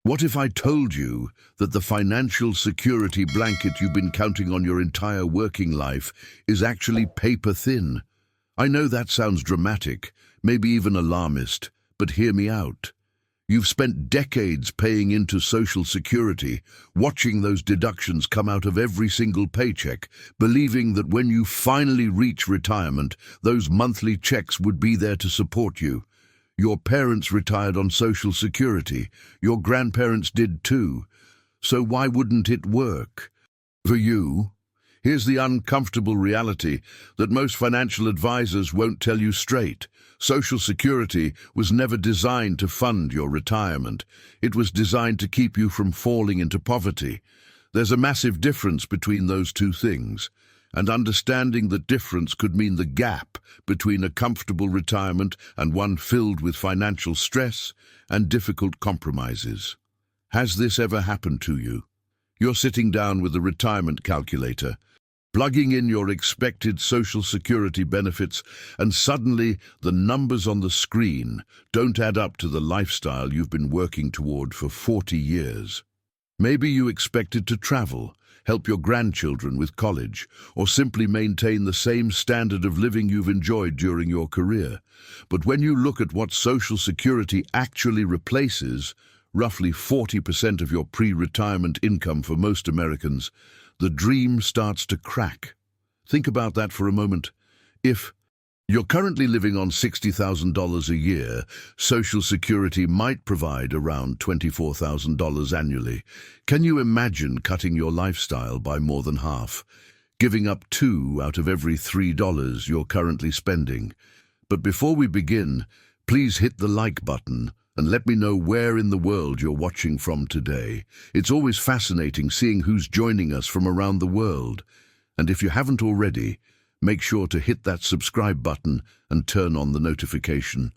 What if I told you that the financial security blanket you've been counting on your entire working life is actually paper thin? I know that sounds dramatic, maybe even alarmist, but hear me out. You've spent decades paying into Social Security, watching those deductions come out of every single paycheck, believing that when you finally reach retirement, those monthly checks would be there to support you. Your parents retired on Social Security. Your grandparents did too. So why wouldn't it work? For you, here's the uncomfortable reality that most financial advisors won't tell you straight. Social Security was never designed to fund your retirement. It was designed to keep you from falling into poverty. There's a massive difference between those two things, and understanding the difference could mean the gap between a comfortable retirement and one filled with financial stress and difficult compromises. Has this ever happened to you? You're sitting down with a retirement calculator, plugging in your expected Social Security benefits, and suddenly the numbers on the screen don't add up to the lifestyle you've been working toward for 40 years. Maybe you expected to travel, help your grandchildren with college, or simply maintain the same standard of living you've enjoyed during your career. But when you look at what Social Security actually replaces, roughly 40% of your pre-retirement income for most Americans, the dream starts to crack. Think about that for a moment. If you're currently living on $60,000 a year, Social Security might provide around $24,000 annually. Can you imagine cutting your lifestyle by more than half, giving up 2 out of every $3 you're currently spending? But before we begin, please hit the like button and let me know where in the world you're watching from today. It's always fascinating seeing who's joining us from around the world. And if you haven't already, make sure to hit that subscribe button and turn on the notification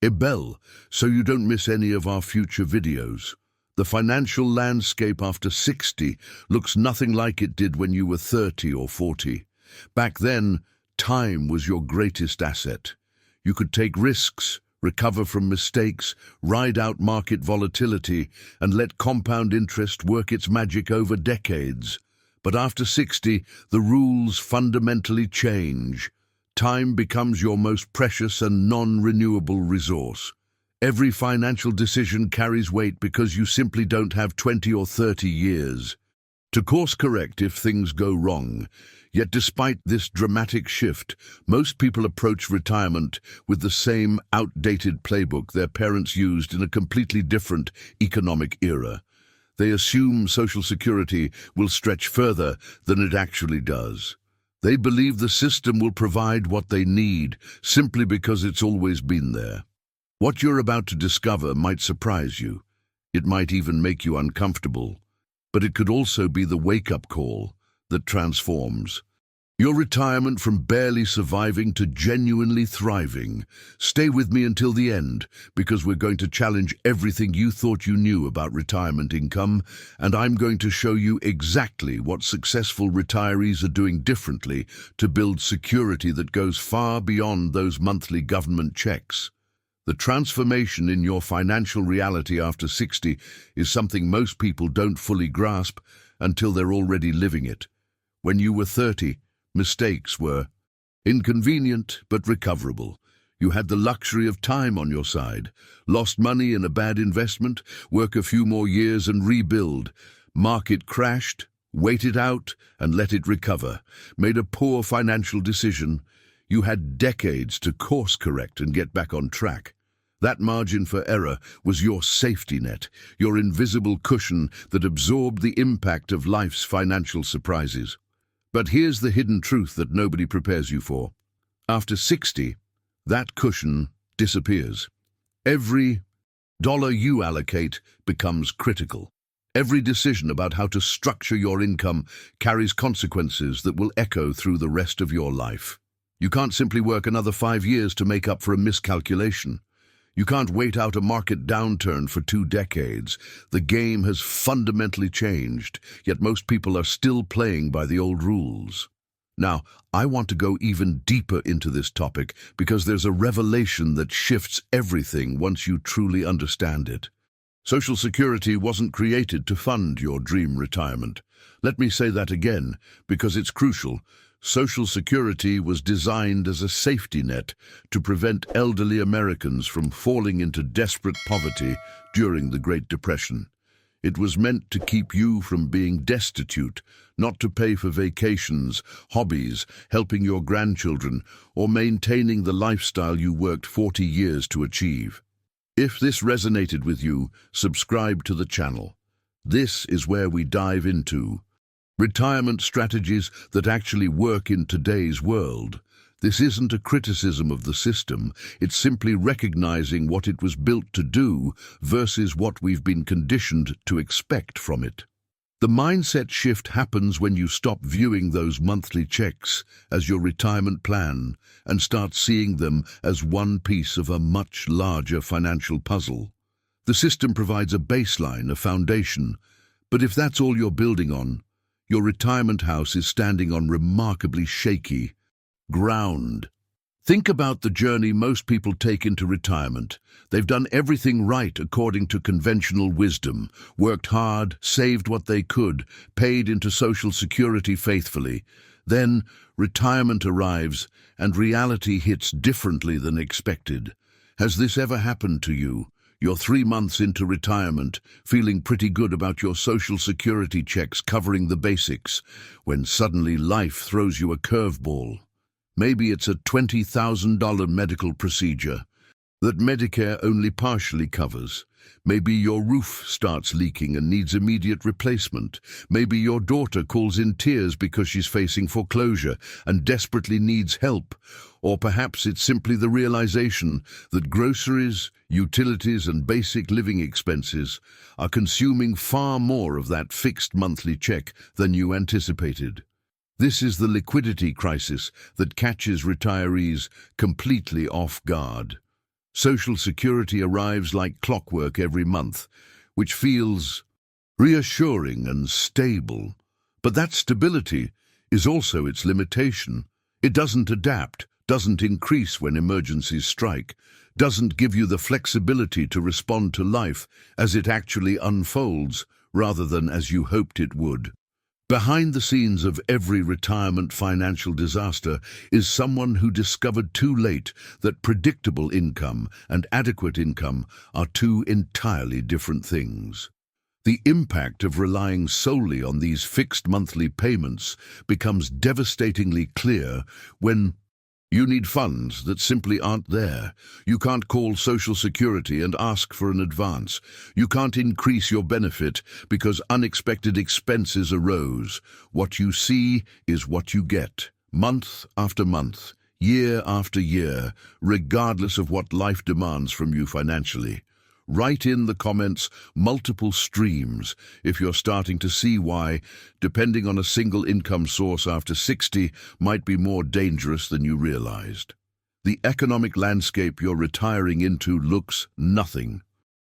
bell so you don't miss any of our future videos. The financial landscape after 60 looks nothing like it did when you were 30 or 40. Back then, time was your greatest asset. You could take risks, recover from mistakes, ride out market volatility, and let compound interest work its magic over decades. But after 60, the rules fundamentally change. Time becomes your most precious and non-renewable resource. Every financial decision carries weight because you simply don't have 20 or 30 years to course correct if things go wrong. Yet despite this dramatic shift, most people approach retirement with the same outdated playbook their parents used in a completely different economic era. They assume Social Security will stretch further than it actually does. They believe the system will provide what they need simply because it's always been there. What you're about to discover might surprise you. It might even make you uncomfortable. But it could also be the wake-up call that transforms your retirement from barely surviving to genuinely thriving. Stay with me until the end, because we're going to challenge everything you thought you knew about retirement income, and I'm going to show you exactly what successful retirees are doing differently to build security that goes far beyond those monthly government checks. The transformation in your financial reality after 60 is something most people don't fully grasp until they're already living it. When you were 30, mistakes were inconvenient but recoverable. You had the luxury of time on your side. Lost money in a bad investment, work a few more years and rebuild. Market crashed, wait it out and let it recover. Made a poor financial decision. You had decades to course correct and get back on track. That margin for error was your safety net, your invisible cushion that absorbed the impact of life's financial surprises. But here's the hidden truth that nobody prepares you for. After 60, that cushion disappears. Every dollar you allocate becomes critical. Every decision about how to structure your income carries consequences that will echo through the rest of your life. You can't simply work another 5 years to make up for a miscalculation. You can't wait out a market downturn for 2 decades. The game has fundamentally changed, yet most people are still playing by the old rules. Now, I want to go even deeper into this topic because there's a revelation that shifts everything once you truly understand it. Social Security wasn't created to fund your dream retirement. Let me say that again, because it's crucial. Social Security was designed as a safety net to prevent elderly Americans from falling into desperate poverty during the Great Depression. It was meant to keep you from being destitute, not to pay for vacations, hobbies, helping your grandchildren, or maintaining the lifestyle you worked 40 years to achieve. If this resonated with you, subscribe to the channel. This is where we dive into retirement strategies that actually work in today's world. This isn't a criticism of the system, it's simply recognizing what it was built to do versus what we've been conditioned to expect from it. The mindset shift happens when you stop viewing those monthly checks as your retirement plan and start seeing them as one piece of a much larger financial puzzle. The system provides a baseline, a foundation, but if that's all you're building on, your retirement house is standing on remarkably shaky ground. Think about the journey most people take into retirement. They've done everything right according to conventional wisdom, worked hard, saved what they could, paid into Social Security faithfully. Then retirement arrives and reality hits differently than expected. Has this ever happened to you? You're 3 months into retirement, feeling pretty good about your Social Security checks covering the basics, when suddenly life throws you a curveball. Maybe it's a $20,000 medical procedure that Medicare only partially covers. Maybe your roof starts leaking and needs immediate replacement. Maybe your daughter calls in tears because she's facing foreclosure and desperately needs help. Or perhaps it's simply the realization that groceries, utilities, and basic living expenses are consuming far more of that fixed monthly check than you anticipated. This is the liquidity crisis that catches retirees completely off guard. Social Security arrives like clockwork every month, which feels reassuring and stable. But that stability is also its limitation. It doesn't adapt, doesn't increase when emergencies strike, doesn't give you the flexibility to respond to life as it actually unfolds, rather than as you hoped it would. Behind the scenes of every retirement financial disaster is someone who discovered too late that predictable income and adequate income are two entirely different things. The impact of relying solely on these fixed monthly payments becomes devastatingly clear when you need funds that simply aren't there. You can't call Social Security and ask for an advance. You can't increase your benefit because unexpected expenses arose. What you see is what you get, month after month, year after year, regardless of what life demands from you financially. Write in the comments multiple streams if you're starting to see why depending on a single income source after 60 might be more dangerous than you realized. The economic landscape you're retiring into looks nothing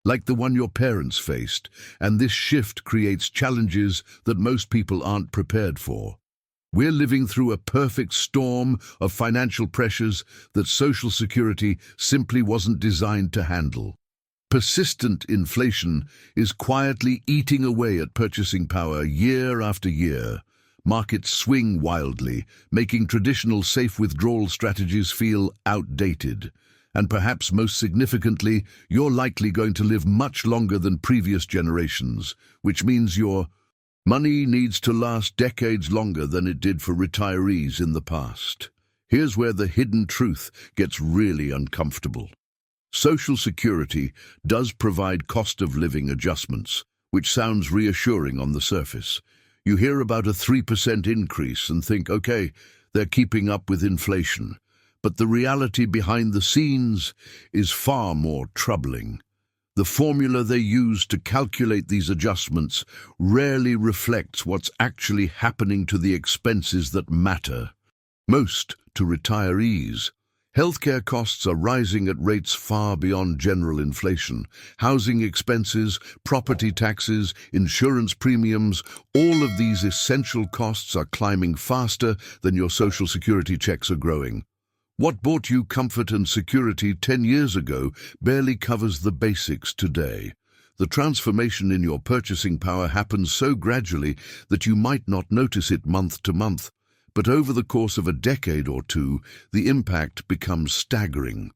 like the one your parents faced, and this shift creates challenges that most people aren't prepared for. We're living through a perfect storm of financial pressures that Social Security simply wasn't designed to handle. Persistent inflation is quietly eating away at purchasing power year after year. Markets swing wildly, making traditional safe withdrawal strategies feel outdated. And perhaps most significantly, you're likely going to live much longer than previous generations, which means your money needs to last decades longer than it did for retirees in the past. Here's where the hidden truth gets really uncomfortable. Social Security does provide cost of living adjustments, which sounds reassuring on the surface. You hear about a 3% increase and think, okay, they're keeping up with inflation. But the reality behind the scenes is far more troubling. The formula they use to calculate these adjustments rarely reflects what's actually happening to the expenses that matter most to retirees. Healthcare costs are rising at rates far beyond general inflation. Housing expenses, property taxes, insurance premiums, all of these essential costs are climbing faster than your Social Security checks are growing. What bought you comfort and security 10 years ago barely covers the basics today. The transformation in your purchasing power happens so gradually that you might not notice it month to month, but over the course of a decade or two, the impact becomes staggering.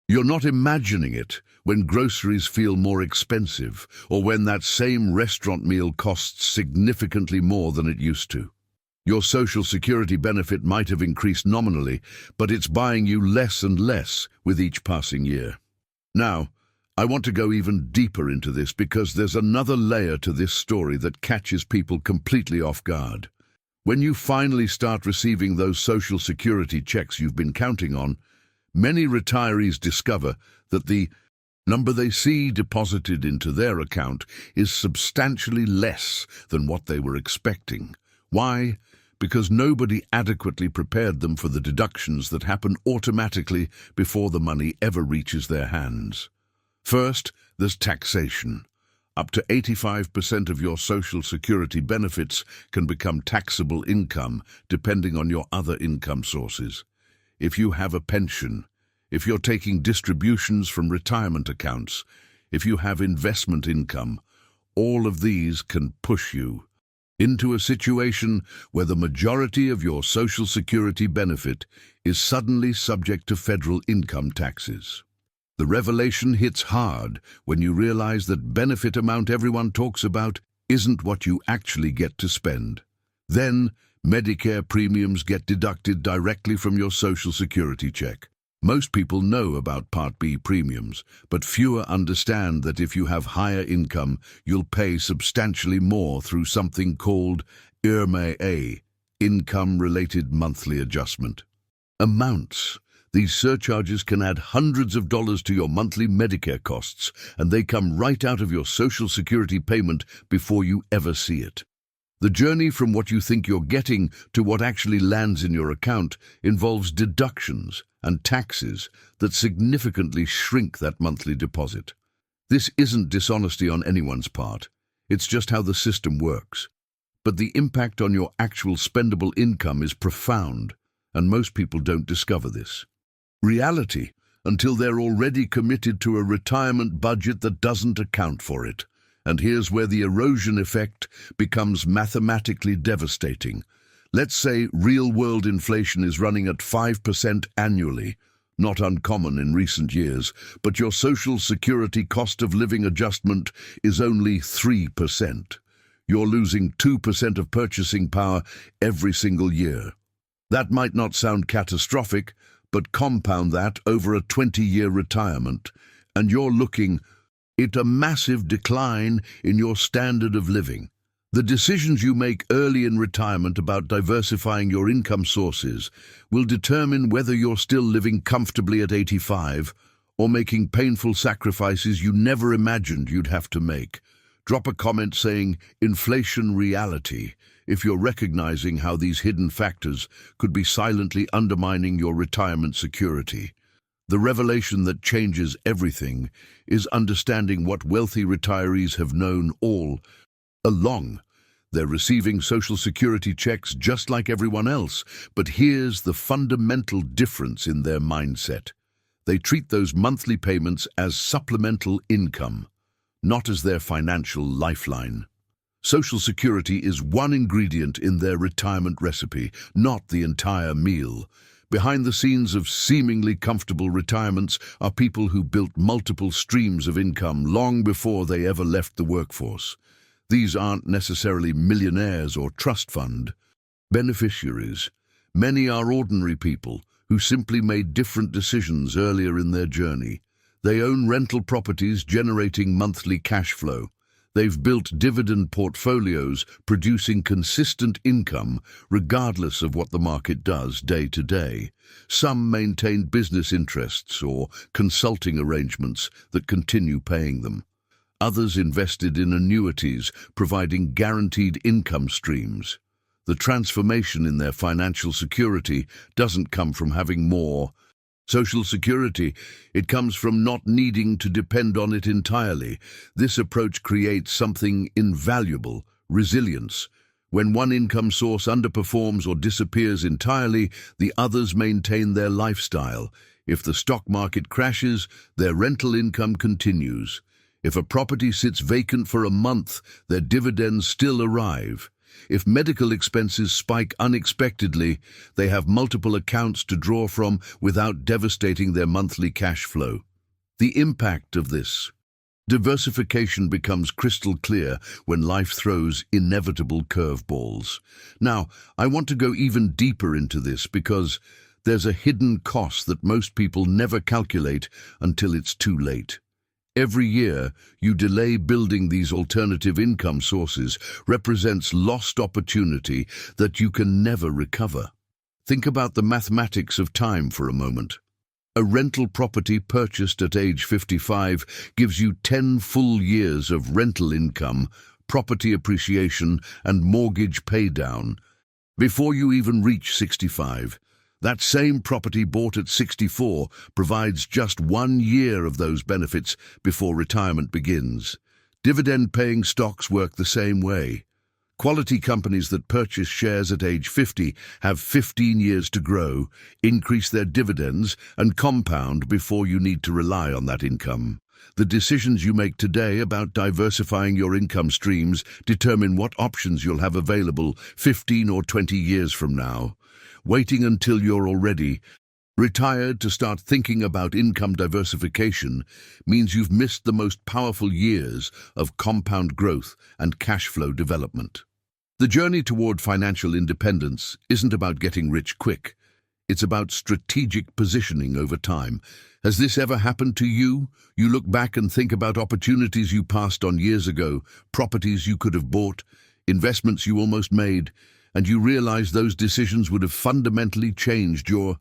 You're not imagining it when groceries feel more expensive or when that same restaurant meal costs significantly more than it used to. Your Social Security benefit might have increased nominally, but it's buying you less and less with each passing year. Now, I want to go even deeper into this because there's another layer to this story that catches people completely off guard. When you finally start receiving those Social Security checks you've been counting on, many retirees discover that the number they see deposited into their account is substantially less than what they were expecting. Why? Because nobody adequately prepared them for the deductions that happen automatically before the money ever reaches their hands. First, there's taxation. Up to 85% of your Social Security benefits can become taxable income depending on your other income sources. If you have a pension, if you're taking distributions from retirement accounts, if you have investment income, all of these can push you into a situation where the majority of your Social Security benefit is suddenly subject to federal income taxes. The revelation hits hard when you realize that benefit amount everyone talks about isn't what you actually get to spend. Then, Medicare premiums get deducted directly from your Social Security check. Most people know about Part B premiums, but fewer understand that if you have higher income, you'll pay substantially more through something called IRMA, Income-Related Monthly Adjustment. Amounts. These surcharges can add hundreds of dollars to your monthly Medicare costs, and they come right out of your Social Security payment before you ever see it. The journey from what you think you're getting to what actually lands in your account involves deductions and taxes that significantly shrink that monthly deposit. This isn't dishonesty on anyone's part. It's just how the system works. But the impact on your actual spendable income is profound, and most people don't discover this reality until they're already committed to a retirement budget that doesn't account for it. And here's where the erosion effect becomes mathematically devastating. Let's say real-world inflation is running at 5% annually, not uncommon in recent years, but your Social Security cost of living adjustment is only 3%. You're losing 2% of purchasing power every single year. That might not sound catastrophic, but compound that over a 20-year retirement, and you're looking at a massive decline in your standard of living. The decisions you make early in retirement about diversifying your income sources will determine whether you're still living comfortably at 85 or making painful sacrifices you never imagined you'd have to make. Drop a comment saying "inflation reality" if you're recognizing how these hidden factors could be silently undermining your retirement security. The revelation that changes everything is understanding what wealthy retirees have known all along. They're receiving Social Security checks just like everyone else, but here's the fundamental difference in their mindset. They treat those monthly payments as supplemental income, not as their financial lifeline. Social Security is one ingredient in their retirement recipe, not the entire meal. Behind the scenes of seemingly comfortable retirements are people who built multiple streams of income long before they ever left the workforce. These aren't necessarily millionaires or trust fund beneficiaries. Many are ordinary people who simply made different decisions earlier in their journey. They own rental properties generating monthly cash flow. They've built dividend portfolios producing consistent income regardless of what the market does day to day. Some maintained business interests or consulting arrangements that continue paying them. Others invested in annuities, providing guaranteed income streams. The transformation in their financial security doesn't come from having more Social Security. It comes from not needing to depend on it entirely. This approach creates something invaluable: resilience. When one income source underperforms or disappears entirely, the others maintain their lifestyle. If the stock market crashes, their rental income continues. If a property sits vacant for a month, their dividends still arrive. If medical expenses spike unexpectedly, they have multiple accounts to draw from without devastating their monthly cash flow. The impact of this diversification becomes crystal clear when life throws inevitable curveballs. Now, I want to go even deeper into this because there's a hidden cost that most people never calculate until it's too late. Every year, you delay building these alternative income sources represents lost opportunity that you can never recover. Think about the mathematics of time for a moment. A rental property purchased at age 55 gives you 10 full years of rental income, property appreciation, and mortgage paydown before you even reach 65. That same property bought at 64 provides just 1 year of those benefits before retirement begins. Dividend-paying stocks work the same way. Quality companies that purchase shares at age 50 have 15 years to grow, increase their dividends, and compound before you need to rely on that income. The decisions you make today about diversifying your income streams determine what options you'll have available 15 or 20 years from now. Waiting until you're already retired to start thinking about income diversification means you've missed the most powerful years of compound growth and cash flow development. The journey toward financial independence isn't about getting rich quick. It's about strategic positioning over time. Has this ever happened to you? You look back and think about opportunities you passed on years ago, properties you could have bought, investments you almost made, and you realize those decisions would have fundamentally changed your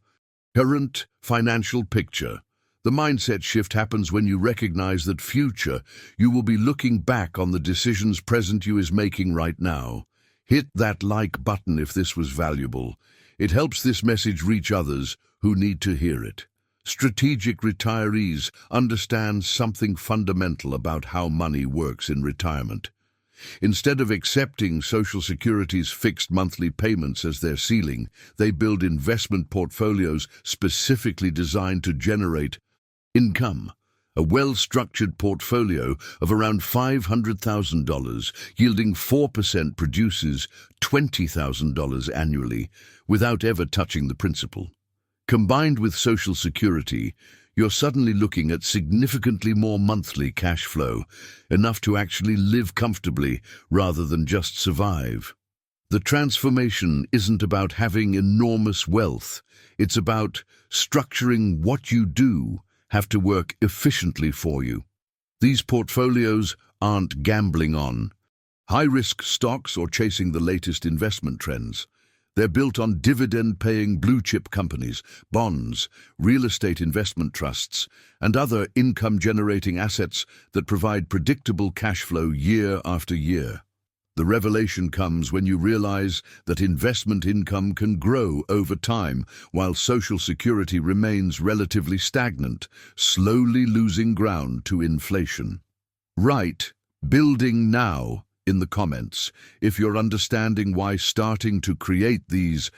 current financial picture. The mindset shift happens when you recognize that future you will be looking back on the decisions present you is making right now. Hit that like button if this was valuable. It helps this message reach others who need to hear it. Strategic retirees understand something fundamental about how money works in retirement. Instead of accepting Social Security's fixed monthly payments as their ceiling, they build investment portfolios specifically designed to generate income. A well-structured portfolio of around $500,000 yielding 4% produces $20,000 annually without ever touching the principal. Combined with Social Security, you're suddenly looking at significantly more monthly cash flow, enough to actually live comfortably rather than just survive. The transformation isn't about having enormous wealth. It's about structuring what you do have to work efficiently for you. These portfolios aren't gambling on high-risk stocks or chasing the latest investment trends. They're built on dividend-paying blue-chip companies, bonds, real estate investment trusts, and other income-generating assets that provide predictable cash flow year after year. The revelation comes when you realize that investment income can grow over time while Social Security remains relatively stagnant, slowly losing ground to inflation. Write "building now" in the comments if you're understanding why starting to create these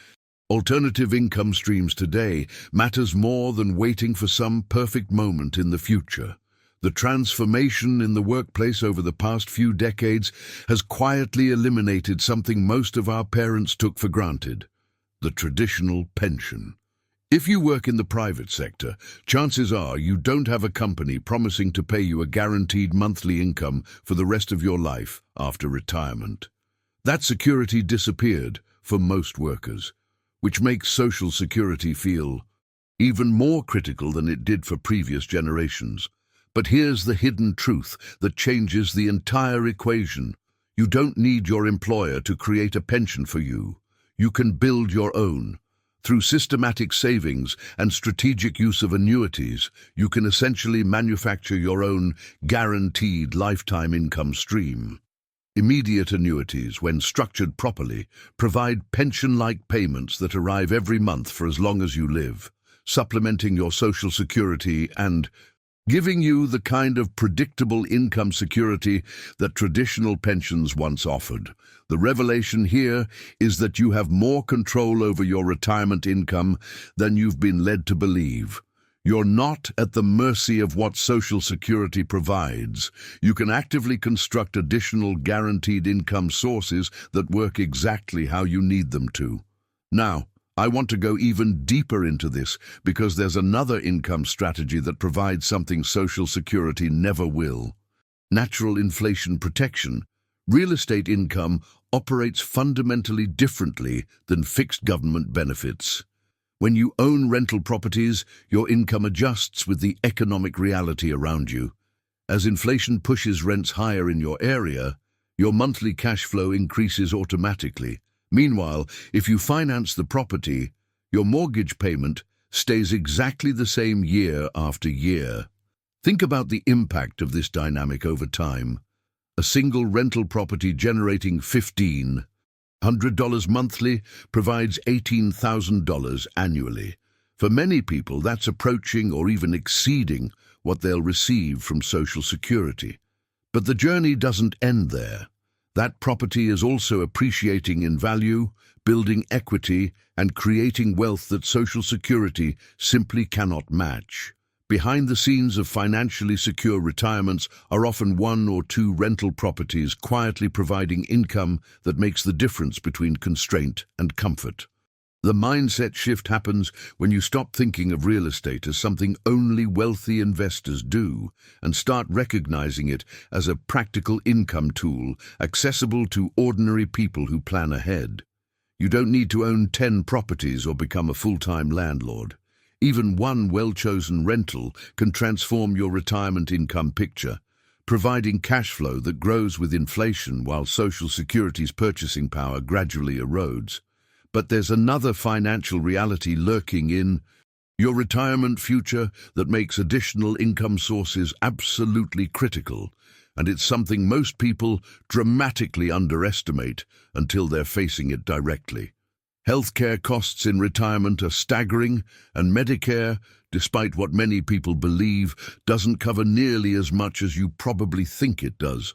alternative income streams today matters more than waiting for some perfect moment in the future. The transformation in the workplace over the past few decades has quietly eliminated something most of our parents took for granted: the traditional pension. If you work in the private sector, chances are you don't have a company promising to pay you a guaranteed monthly income for the rest of your life after retirement. That security disappeared for most workers, which makes Social Security feel even more critical than it did for previous generations. But here's the hidden truth that changes the entire equation. You don't need your employer to create a pension for you. You can build your own. Through systematic savings and strategic use of annuities, you can essentially manufacture your own guaranteed lifetime income stream. Immediate annuities, when structured properly, provide pension-like payments that arrive every month for as long as you live, supplementing your Social Security and giving you the kind of predictable income security that traditional pensions once offered. The revelation here is that you have more control over your retirement income than you've been led to believe. You're not at the mercy of what Social Security provides. You can actively construct additional guaranteed income sources that work exactly how you need them to. Now, I want to go even deeper into this because there's another income strategy that provides something Social Security never will. Natural inflation protection. Real estate income operates fundamentally differently than fixed government benefits. When you own rental properties, your income adjusts with the economic reality around you. As inflation pushes rents higher in your area, your monthly cash flow increases automatically. Meanwhile, if you finance the property, your mortgage payment stays exactly the same year after year. Think about the impact of this dynamic over time. A single rental property generating $1,500 monthly provides $18,000 annually. For many people, that's approaching or even exceeding what they'll receive from Social Security. But the journey doesn't end there. That property is also appreciating in value, building equity, and creating wealth that Social Security simply cannot match. Behind the scenes of financially secure retirements are often one or two rental properties quietly providing income that makes the difference between constraint and comfort. The mindset shift happens when you stop thinking of real estate as something only wealthy investors do and start recognizing it as a practical income tool accessible to ordinary people who plan ahead. You don't need to own 10 properties or become a full-time landlord. Even one well-chosen rental can transform your retirement income picture, providing cash flow that grows with inflation while Social Security's purchasing power gradually erodes. But there's another financial reality lurking in your retirement future that makes additional income sources absolutely critical, and it's something most people dramatically underestimate until they're facing it directly. Healthcare costs in retirement are staggering, and Medicare, despite what many people believe, doesn't cover nearly as much as you probably think it does.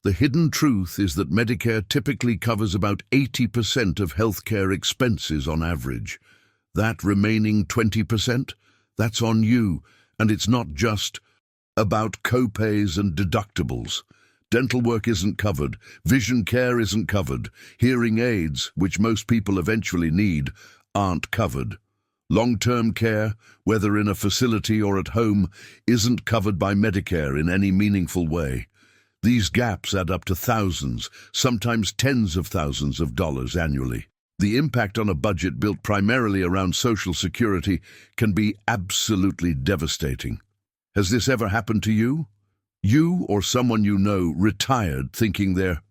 The hidden truth is that Medicare typically covers about 80% of healthcare expenses on average. That remaining 20%, that's on you, and it's not just about co-pays and deductibles. Dental work isn't covered, vision care isn't covered, hearing aids, which most people eventually need, aren't covered. Long-term care, whether in a facility or at home, isn't covered by Medicare in any meaningful way. These gaps add up to thousands, sometimes tens of thousands of dollars annually. The impact on a budget built primarily around Social Security can be absolutely devastating. Has this ever happened to you? You or someone you know retired thinking their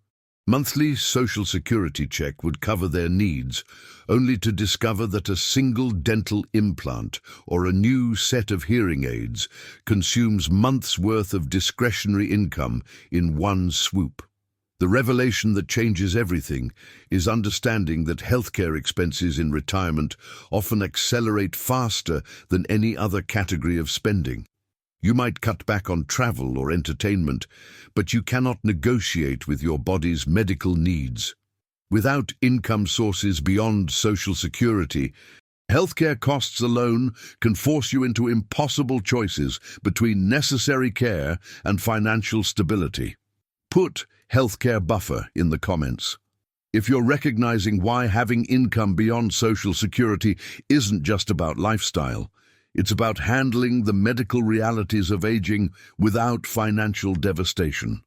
monthly Social Security check would cover their needs, only to discover that a single dental implant or a new set of hearing aids consumes months' worth of discretionary income in one swoop. The revelation that changes everything is understanding that healthcare expenses in retirement often accelerate faster than any other category of spending. You might cut back on travel or entertainment, but you cannot negotiate with your body's medical needs. Without income sources beyond Social Security, healthcare costs alone can force you into impossible choices between necessary care and financial stability. Put healthcare buffer in the comments. If you're recognizing why having income beyond Social Security isn't just about lifestyle, it's about handling the medical realities of aging without financial devastation.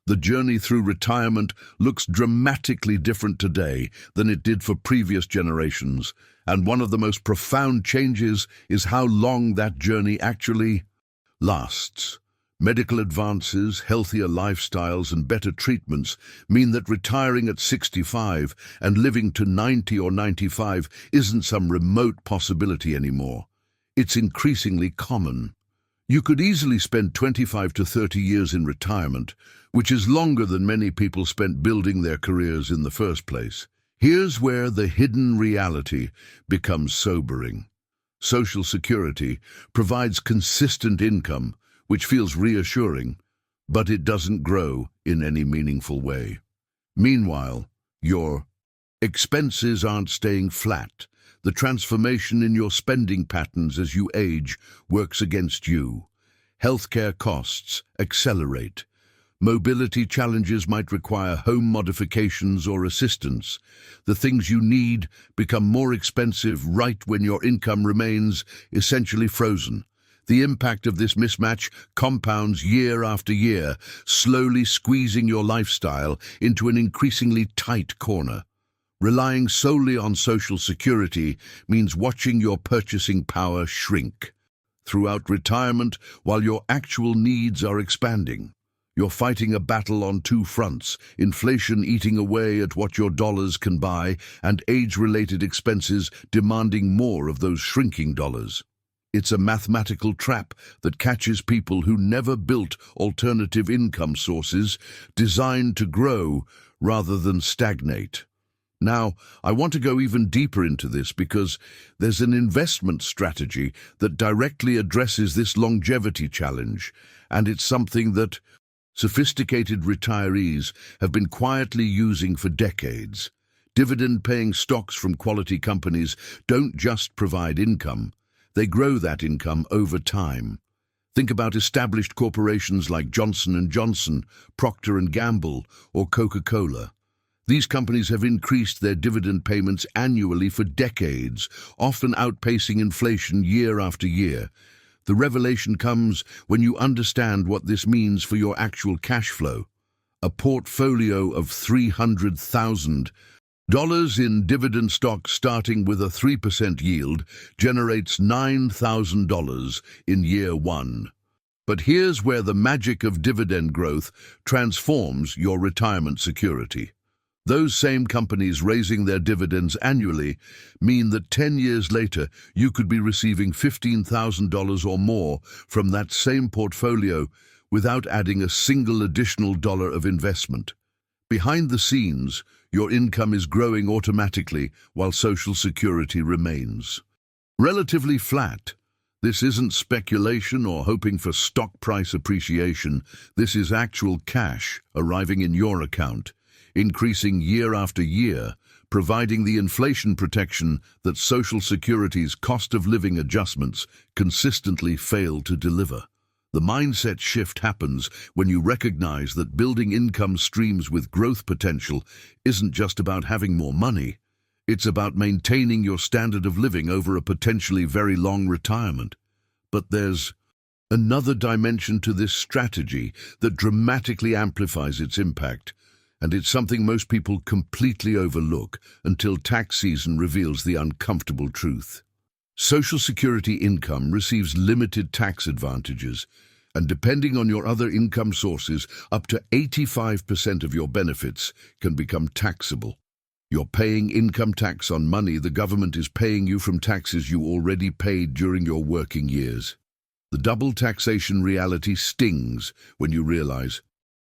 The journey through retirement looks dramatically different today than it did for previous generations, and one of the most profound changes is how long that journey actually lasts. Medical advances, healthier lifestyles, and better treatments mean that retiring at 65 and living to 90 or 95 isn't some remote possibility anymore. It's increasingly common. You could easily spend 25 to 30 years in retirement, which is longer than many people spent building their careers in the first place. Here's where the hidden reality becomes sobering. Social Security provides consistent income, which feels reassuring, but it doesn't grow in any meaningful way. Meanwhile, your Expenses aren't staying flat. The transformation in your spending patterns as you age works against you. Healthcare costs accelerate. Mobility challenges might require home modifications or assistance. The things you need become more expensive right when your income remains essentially frozen. The impact of this mismatch compounds year after year, slowly squeezing your lifestyle into an increasingly tight corner. Relying solely on social security means watching your purchasing power shrink throughout retirement while your actual needs are expanding. You're fighting a battle on two fronts, inflation eating away at what your dollars can buy and age-related expenses demanding more of those shrinking dollars. It's a mathematical trap that catches people who never built alternative income sources designed to grow rather than stagnate. Now, I want to go even deeper into this because there's an investment strategy that directly addresses this longevity challenge, and it's something that sophisticated retirees have been quietly using for decades. Dividend-paying stocks from quality companies don't just provide income, they grow that income over time. Think about established corporations like Johnson & Johnson, Procter & Gamble, or Coca-Cola. These companies have increased their dividend payments annually for decades, often outpacing inflation year after year. The revelation comes when you understand what this means for your actual cash flow. A portfolio of $300,000 in dividend stock starting with a 3% yield generates $9,000 in year one. But here's where the magic of dividend growth transforms your retirement security. Those same companies raising their dividends annually mean that 10 years later you could be receiving $15,000 or more from that same portfolio without adding a single additional dollar of investment. Behind the scenes, your income is growing automatically while Social Security remains relatively flat. This isn't speculation or hoping for stock price appreciation. This is actual cash arriving in your account, increasing year after year, providing the inflation protection that Social Security's cost of living adjustments consistently fail to deliver. The mindset shift happens when you recognize that building income streams with growth potential isn't just about having more money. It's about maintaining your standard of living over a potentially very long retirement. But there's another dimension to this strategy that dramatically amplifies its impact. And it's something most people completely overlook until tax season reveals the uncomfortable truth. Social Security income receives limited tax advantages, and depending on your other income sources, up to 85% of your benefits can become taxable. You're paying income tax on money the government is paying you from taxes you already paid during your working years. The double taxation reality stings when you realize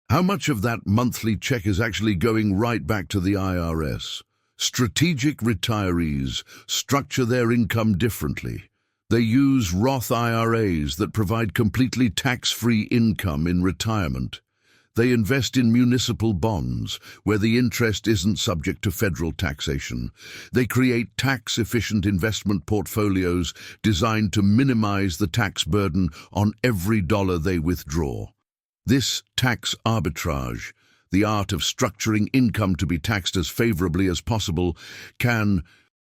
how much of that monthly check is actually going right back to the IRS. Strategic retirees structure their income differently. They use Roth IRAs that provide completely tax-free income in retirement. They invest in municipal bonds, where the interest isn't subject to federal taxation. They create tax-efficient investment portfolios designed to minimize the tax burden on every dollar they withdraw. This tax arbitrage, the art of structuring income to be taxed as favorably as possible, can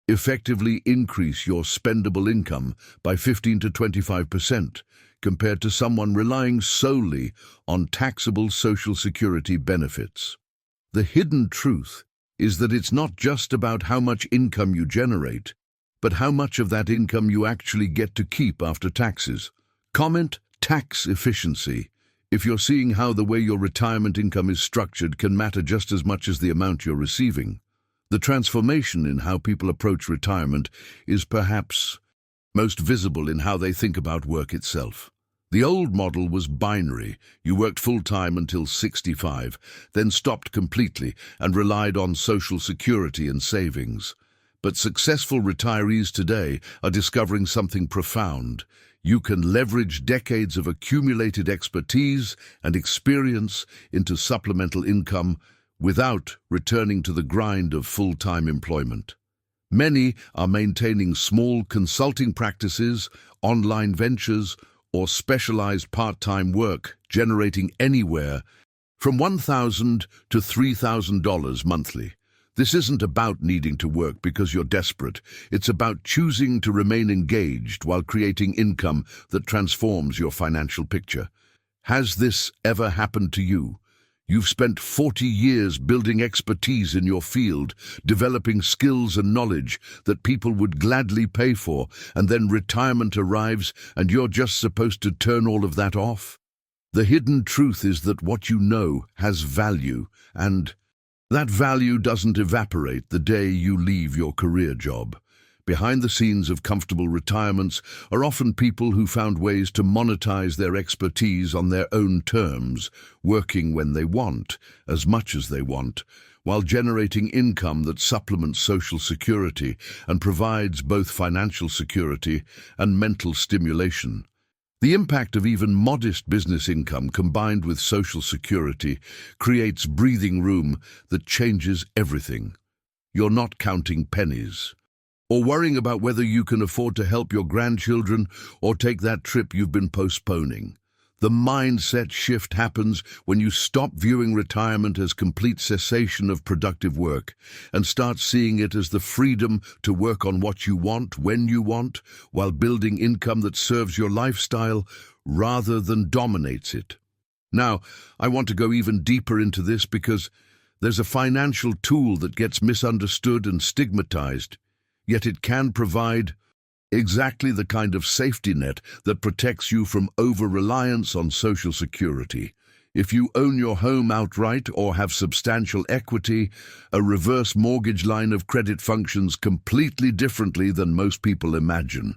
effectively increase your spendable income by 15 to 25% compared to someone relying solely on taxable Social Security benefits. The hidden truth is that it's not just about how much income you generate, but how much of that income you actually get to keep after taxes. Comment tax efficiency. If you're seeing how the way your retirement income is structured can matter just as much as the amount you're receiving. The transformation in how people approach retirement is perhaps most visible in how they think about work itself. The old model was binary. You worked full-time until 65, then stopped completely and relied on Social Security and savings. But successful retirees today are discovering something profound. You can leverage decades of accumulated expertise and experience into supplemental income without returning to the grind of full-time employment. Many are maintaining small consulting practices, online ventures, or specialized part-time work, generating anywhere from $1,000 to $3,000 monthly. This isn't about needing to work because you're desperate. It's about choosing to remain engaged while creating income that transforms your financial picture. Has this ever happened to you? You've spent 40 years building expertise in your field, developing skills and knowledge that people would gladly pay for, and then retirement arrives and you're just supposed to turn all of that off? The hidden truth is that what you know has value, and that value doesn't evaporate the day you leave your career job. Behind the scenes of comfortable retirements are often people who found ways to monetize their expertise on their own terms, working when they want, as much as they want, while generating income that supplements social security and provides both financial security and mental stimulation. The impact of even modest business income combined with social security creates breathing room that changes everything. You're not counting pennies, or worrying about whether you can afford to help your grandchildren or take that trip you've been postponing. The mindset shift happens when you stop viewing retirement as complete cessation of productive work and start seeing it as the freedom to work on what you want, when you want, while building income that serves your lifestyle rather than dominates it. Now, I want to go even deeper into this because there's a financial tool that gets misunderstood and stigmatized, yet it can provide exactly the kind of safety net that protects you from over-reliance on Social Security. If you own your home outright or have substantial equity, a reverse mortgage line of credit functions completely differently than most people imagine.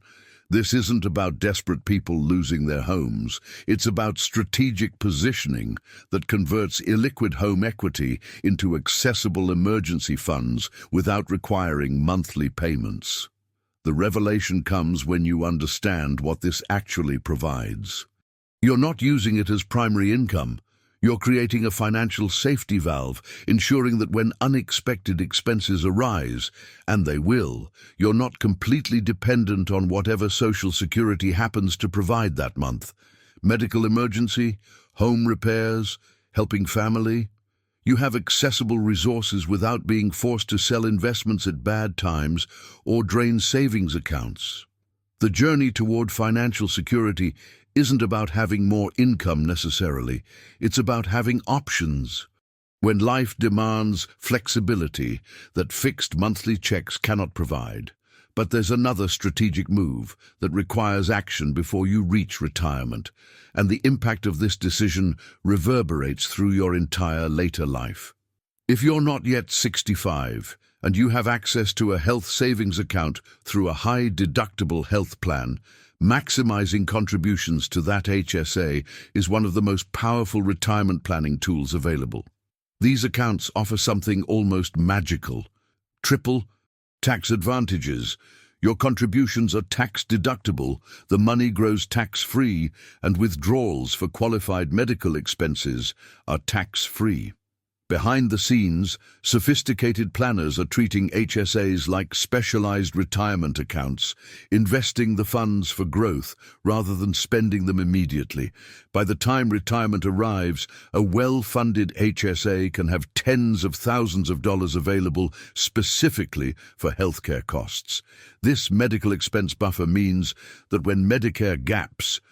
This isn't about desperate people losing their homes. It's about strategic positioning that converts illiquid home equity into accessible emergency funds without requiring monthly payments. The revelation comes when you understand what this actually provides. You're not using it as primary income. You're creating a financial safety valve, ensuring that when unexpected expenses arise, and they will, you're not completely dependent on whatever Social Security happens to provide that month. Medical emergency, home repairs, helping family. You have accessible resources without being forced to sell investments at bad times or drain savings accounts. The journey toward financial security isn't about having more income necessarily. It's about having options. When life demands flexibility that fixed monthly checks cannot provide. But there's another strategic move that requires action before you reach retirement, and the impact of this decision reverberates through your entire later life. If you're not yet 65 and you have access to a health savings account through a high-deductible health plan, maximizing contributions to that HSA is one of the most powerful retirement planning tools available. These accounts offer something almost magical: triple tax advantages. Your contributions are tax-deductible, the money grows tax-free, and withdrawals for qualified medical expenses are tax-free. Behind the scenes, sophisticated planners are treating HSAs like specialized retirement accounts, investing the funds for growth rather than spending them immediately. By the time retirement arrives, a well-funded HSA can have tens of thousands of dollars available specifically for healthcare costs. This medical expense buffer means that when Medicare gaps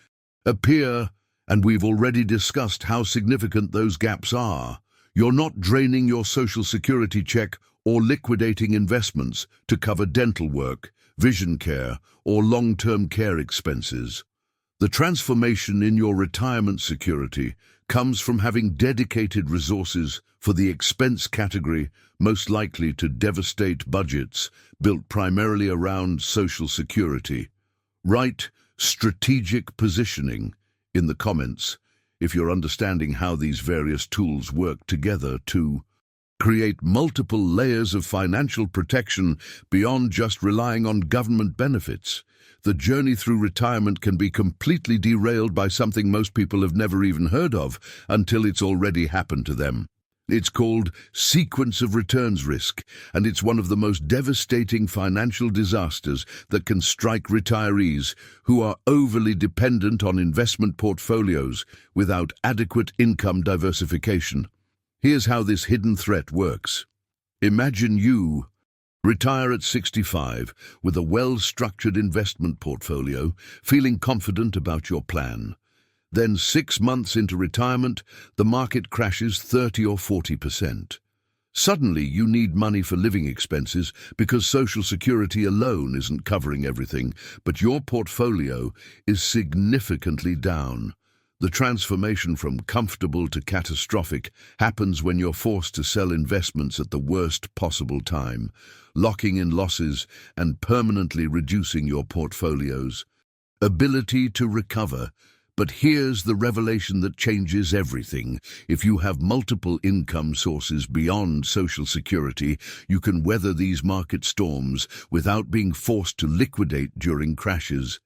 appear, and we've already discussed how significant those gaps are, you're not draining your Social Security check or liquidating investments to cover dental work, vision care, or long-term care expenses. The transformation in your retirement security comes from having dedicated resources for the expense category most likely to devastate budgets built primarily around Social Security. Write strategic positioning in the comments if you're understanding how these various tools work together to create multiple layers of financial protection beyond just relying on government benefits. The journey through retirement can be completely derailed by something most people have never even heard of until it's already happened to them. It's called sequence of returns risk, and it's one of the most devastating financial disasters that can strike retirees who are overly dependent on investment portfolios without adequate income diversification. Here's how this hidden threat works. Imagine you retire at 65 with a well-structured investment portfolio, feeling confident about your plan. Then 6 months into retirement, the market crashes 30 or 40%. Suddenly, you need money for living expenses because Social Security alone isn't covering everything, but your portfolio is significantly down. The transformation from comfortable to catastrophic happens when you're forced to sell investments at the worst possible time, locking in losses and permanently reducing your portfolio's ability to recover. But here's the revelation that changes everything. If you have multiple income sources beyond Social Security, you can weather these market storms without being forced to liquidate during crashes.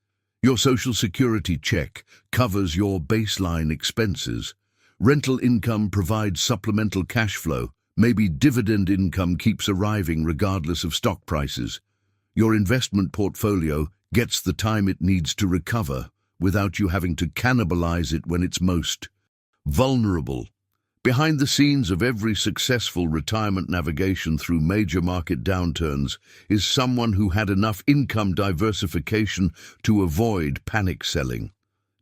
Your Social Security check covers your baseline expenses. Rental income provides supplemental cash flow. Maybe dividend income keeps arriving regardless of stock prices. Your investment portfolio gets the time it needs to recover, without you having to cannibalize it when it's most vulnerable. Behind the scenes of every successful retirement navigation through major market downturns is someone who had enough income diversification to avoid panic selling.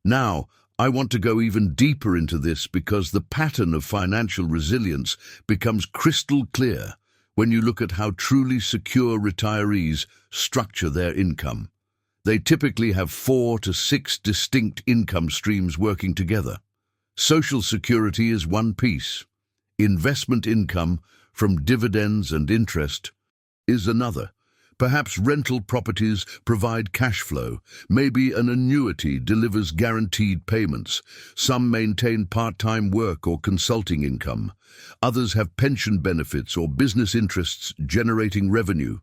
Now, I want to go even deeper into this because the pattern of financial resilience becomes crystal clear when you look at how truly secure retirees structure their income. They typically have 4 to 6 distinct income streams working together. Social Security is one piece. Investment income from dividends and interest is another. Perhaps rental properties provide cash flow. Maybe an annuity delivers guaranteed payments. Some maintain part-time work or consulting income. Others have pension benefits or business interests generating revenue.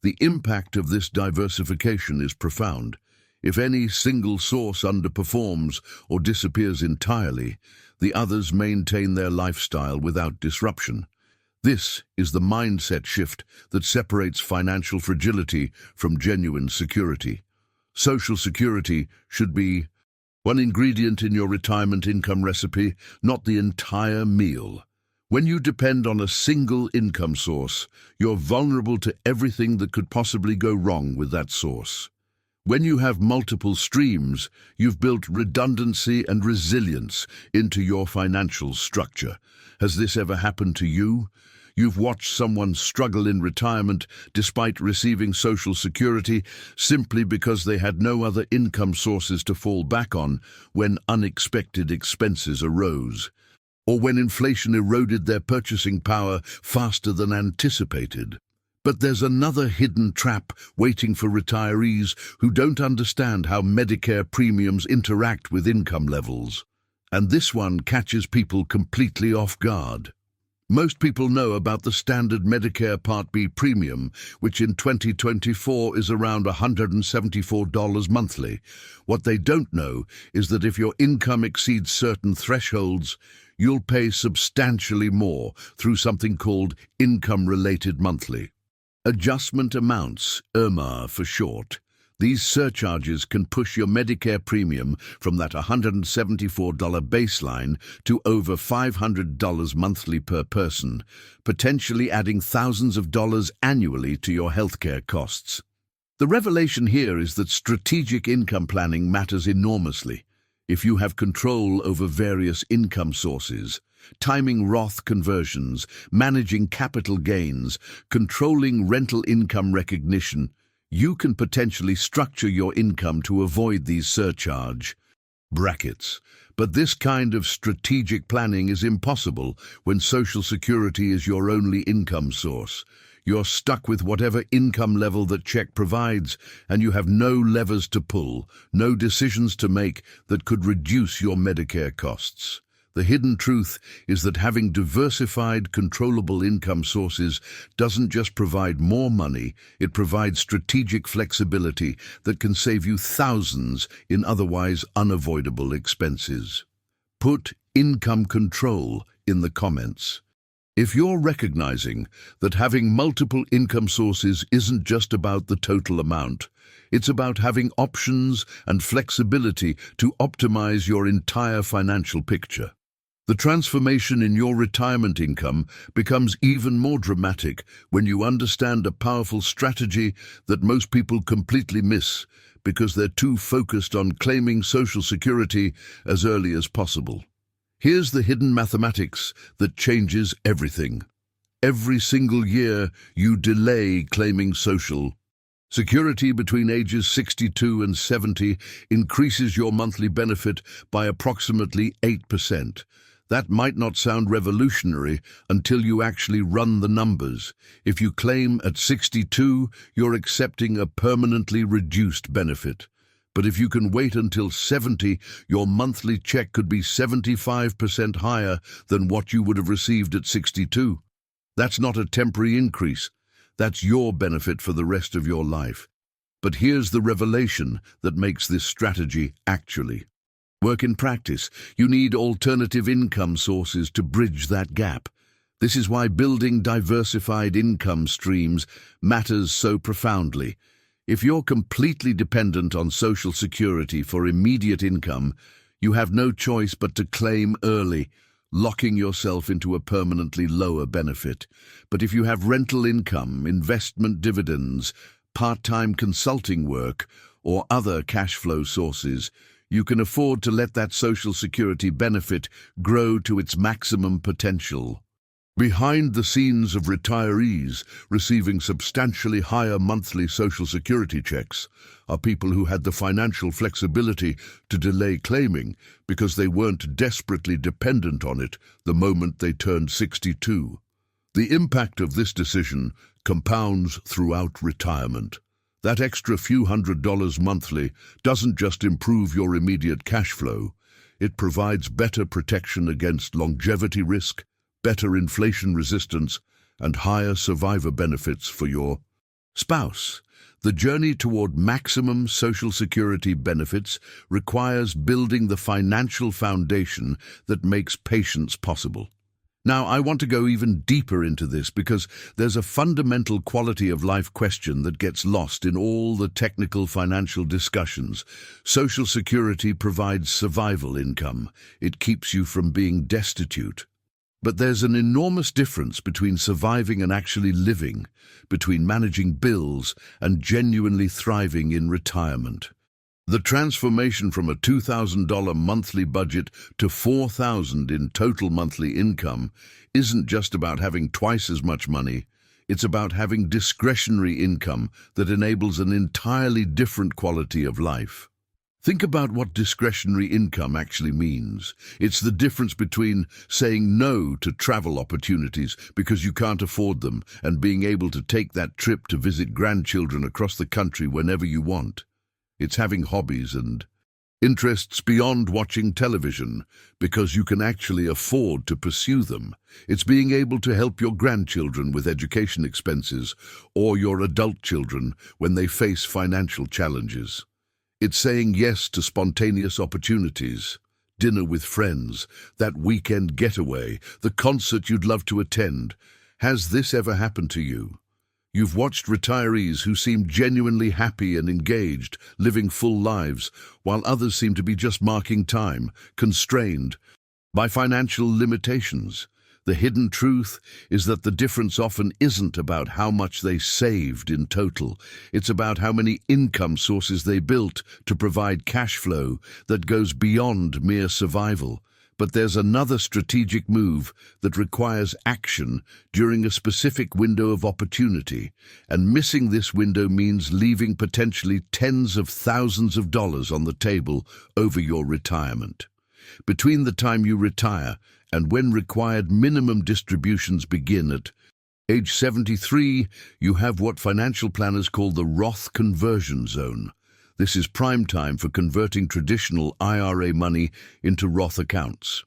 The impact of this diversification is profound. If any single source underperforms or disappears entirely, the others maintain their lifestyle without disruption. This is the mindset shift that separates financial fragility from genuine security. Social Security should be one ingredient in your retirement income recipe, not the entire meal. When you depend on a single income source, you're vulnerable to everything that could possibly go wrong with that source. When you have multiple streams, you've built redundancy and resilience into your financial structure. Has this ever happened to you? You've watched someone struggle in retirement despite receiving Social Security simply because they had no other income sources to fall back on when unexpected expenses arose, or when inflation eroded their purchasing power faster than anticipated. But there's another hidden trap waiting for retirees who don't understand how Medicare premiums interact with income levels. And this one catches people completely off guard. Most people know about the standard Medicare Part B premium, which in 2024 is around $174 monthly. What they don't know is that if your income exceeds certain thresholds, you'll pay substantially more through something called income-related monthly adjustment amounts, IRMA for short. These surcharges can push your Medicare premium from that $174 baseline to over $500 monthly per person, potentially adding thousands of dollars annually to your healthcare costs. The revelation here is that strategic income planning matters enormously. If you have control over various income sources, timing Roth conversions, managing capital gains, controlling rental income recognition, you can potentially structure your income to avoid these surcharge brackets. But this kind of strategic planning is impossible when Social Security is your only income source. You're stuck with whatever income level that check provides, and you have no levers to pull, no decisions to make that could reduce your Medicare costs. The hidden truth is that having diversified, controllable income sources doesn't just provide more money, it provides strategic flexibility that can save you thousands in otherwise unavoidable expenses. Put income control in the comments. If you're recognizing that having multiple income sources isn't just about the total amount, it's about having options and flexibility to optimize your entire financial picture. The transformation in your retirement income becomes even more dramatic when you understand a powerful strategy that most people completely miss because they're too focused on claiming Social Security as early as possible. Here's the hidden mathematics that changes everything. Every single year you delay claiming Social Security between ages 62 and 70 increases your monthly benefit by approximately 8%. That might not sound revolutionary until you actually run the numbers. If you claim at 62, you're accepting a permanently reduced benefit. But if you can wait until 70, your monthly check could be 75% higher than what you would have received at 62. That's not a temporary increase. That's your benefit for the rest of your life. But here's the revelation that makes this strategy actually work in practice. You need alternative income sources to bridge that gap. This is why building diversified income streams matters so profoundly. If you're completely dependent on Social Security for immediate income, you have no choice but to claim early, locking yourself into a permanently lower benefit. But if you have rental income, investment dividends, part-time consulting work, or other cash flow sources, you can afford to let that Social Security benefit grow to its maximum potential. Behind the scenes of retirees receiving substantially higher monthly Social Security checks are people who had the financial flexibility to delay claiming because they weren't desperately dependent on it the moment they turned 62. The impact of this decision compounds throughout retirement. That extra few $100s monthly doesn't just improve your immediate cash flow, it provides better protection against longevity risk, better inflation resistance, and higher survivor benefits for your spouse. The journey toward maximum Social Security benefits requires building the financial foundation that makes patience possible. Now, I want to go even deeper into this because there's a fundamental quality of life question that gets lost in all the technical financial discussions. Social Security provides survival income. It keeps you from being destitute. But there's an enormous difference between surviving and actually living, between managing bills and genuinely thriving in retirement. The transformation from a $2,000 monthly budget to $4,000 in total monthly income isn't just about having twice as much money. It's about having discretionary income that enables an entirely different quality of life. Think about what discretionary income actually means. It's the difference between saying no to travel opportunities because you can't afford them and being able to take that trip to visit grandchildren across the country whenever you want. It's having hobbies and interests beyond watching television because you can actually afford to pursue them. It's being able to help your grandchildren with education expenses or your adult children when they face financial challenges. It's saying yes to spontaneous opportunities, dinner with friends, that weekend getaway, the concert you'd love to attend. Has this ever happened to you? You've watched retirees who seem genuinely happy and engaged, living full lives, while others seem to be just marking time, constrained by financial limitations. The hidden truth is that the difference often isn't about how much they saved in total. It's about how many income sources they built to provide cash flow that goes beyond mere survival. But there's another strategic move that requires action during a specific window of opportunity, and missing this window means leaving potentially tens of thousands of dollars on the table over your retirement. Between the time you retire and when required minimum distributions begin at age 73, you have what financial planners call the Roth conversion zone. This is prime time for converting traditional IRA money into Roth accounts.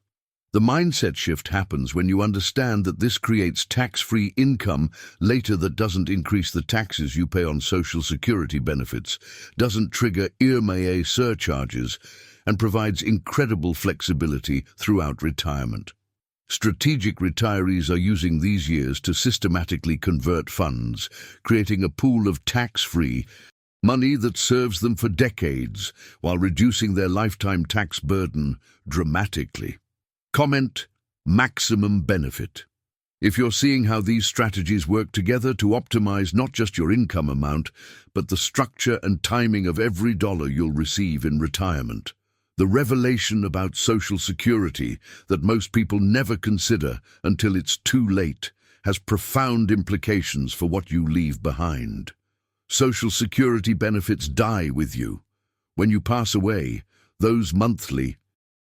The mindset shift happens when you understand that this creates tax-free income later that doesn't increase the taxes you pay on Social Security benefits, doesn't trigger IRMAA surcharges, and provides incredible flexibility throughout retirement. Strategic retirees are using these years to systematically convert funds, creating a pool of tax-free money that serves them for decades while reducing their lifetime tax burden dramatically. Comment: maximum benefit. If you're seeing how these strategies work together to optimize not just your income amount, but the structure and timing of every dollar you'll receive in retirement. The revelation about Social Security that most people never consider until it's too late has profound implications for what you leave behind. Social Security benefits die with you. When you pass away, those monthly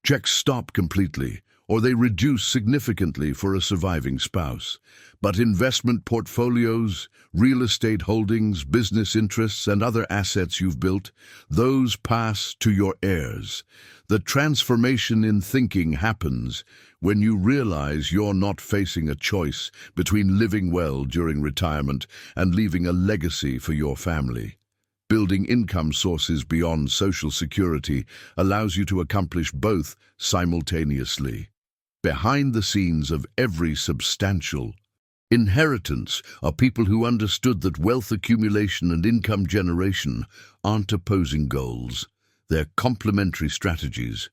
checks stop completely, or they reduce significantly for a surviving spouse. But investment portfolios, real estate holdings, business interests, and other assets you've built, those pass to your heirs. The transformation in thinking happens when you realize you're not facing a choice between living well during retirement and leaving a legacy for your family. Building income sources beyond Social Security allows you to accomplish both simultaneously. Behind the scenes of every substantial inheritance are people who understood that wealth accumulation and income generation aren't opposing goals. They're complementary strategies.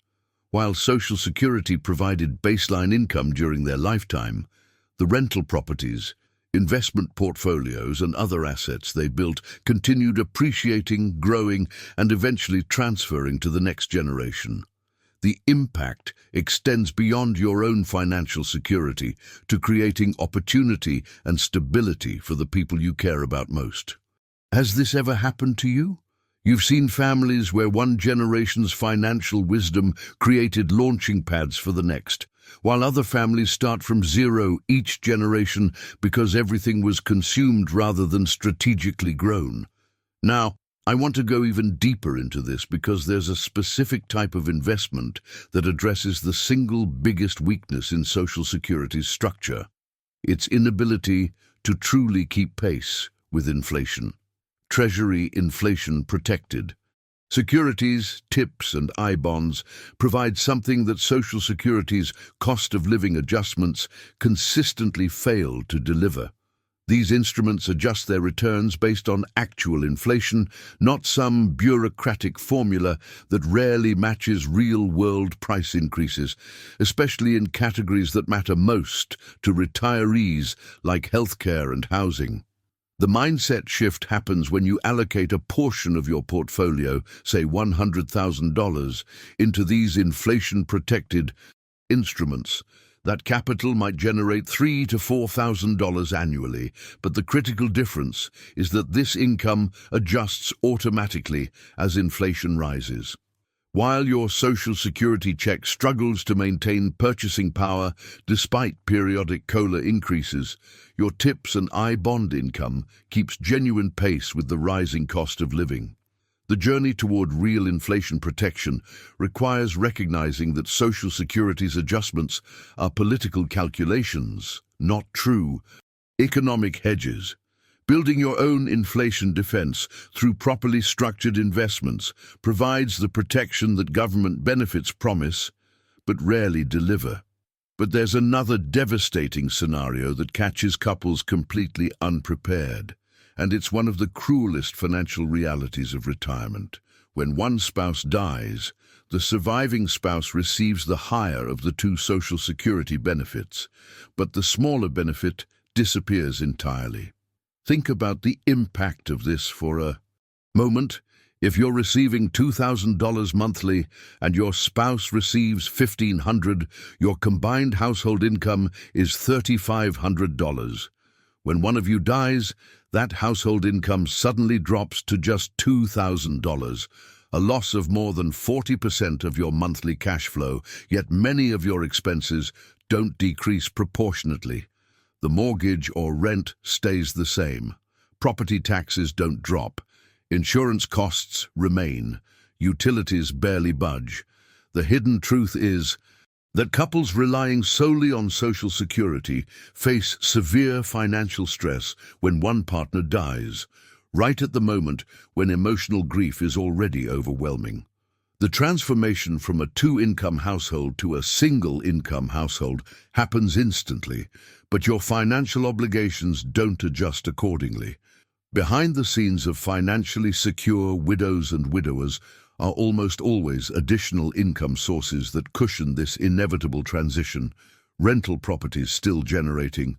While Social Security provided baseline income during their lifetime, the rental properties, investment portfolios, and other assets they built continued appreciating, growing, and eventually transferring to the next generation. The impact extends beyond your own financial security to creating opportunity and stability for the people you care about most. Has this ever happened to you? You've seen families where one generation's financial wisdom created launching pads for the next, while other families start from zero each generation because everything was consumed rather than strategically grown. Now, I want to go even deeper into this because there's a specific type of investment that addresses the single biggest weakness in Social Security's structure: its inability to truly keep pace with inflation. Treasury inflation protected securities, TIPS, and I-bonds provide something that Social Security's cost of living adjustments consistently fail to deliver. These instruments adjust their returns based on actual inflation, not some bureaucratic formula that rarely matches real-world price increases, especially in categories that matter most to retirees like healthcare and housing. The mindset shift happens when you allocate a portion of your portfolio, say $100,000, into these inflation-protected instruments. That capital might generate $3,000 to $4,000 annually, but the critical difference is that this income adjusts automatically as inflation rises. While your Social Security check struggles to maintain purchasing power despite periodic COLA increases, your TIPS and I-bond income keeps genuine pace with the rising cost of living. The journey toward real inflation protection requires recognizing that Social Security's adjustments are political calculations, not true economic hedges. Building your own inflation defense through properly structured investments provides the protection that government benefits promise, but rarely deliver. But there's another devastating scenario that catches couples completely unprepared. And it's one of the cruelest financial realities of retirement. When one spouse dies, the surviving spouse receives the higher of the two Social Security benefits, but the smaller benefit disappears entirely. Think about the impact of this for a moment. If you're receiving $2,000 monthly and your spouse receives $1,500, your combined household income is $3,500. When one of you dies, that household income suddenly drops to just $2,000, a loss of more than 40% of your monthly cash flow, yet many of your expenses don't decrease proportionately. The mortgage or rent stays the same. Property taxes don't drop. Insurance costs remain. Utilities barely budge. The hidden truth is that couples relying solely on Social Security face severe financial stress when one partner dies, right at the moment when emotional grief is already overwhelming. The transformation from a two-income household to a single-income household happens instantly, but your financial obligations don't adjust accordingly. Behind the scenes of financially secure widows and widowers are almost always additional income sources that cushion this inevitable transition. Rental properties still generating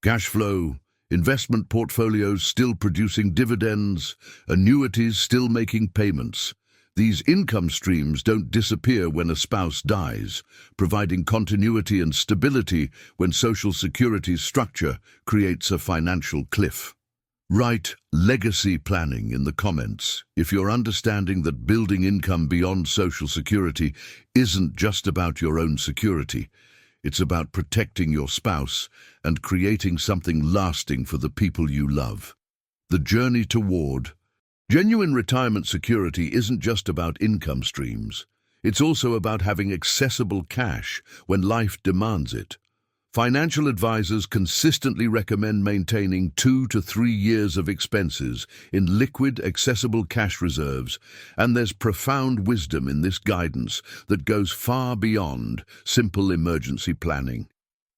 cash flow, investment portfolios still producing dividends, annuities still making payments. These income streams don't disappear when a spouse dies, providing continuity and stability when Social Security's structure creates a financial cliff. Write legacy planning in the comments if you're understanding that building income beyond Social Security isn't just about your own security. It's about protecting your spouse and creating something lasting for the people you love. The journey toward genuine retirement security isn't just about income streams. It's also about having accessible cash when life demands it. Financial advisors consistently recommend maintaining 2 to 3 years of expenses in liquid, accessible cash reserves, and there's profound wisdom in this guidance that goes far beyond simple emergency planning.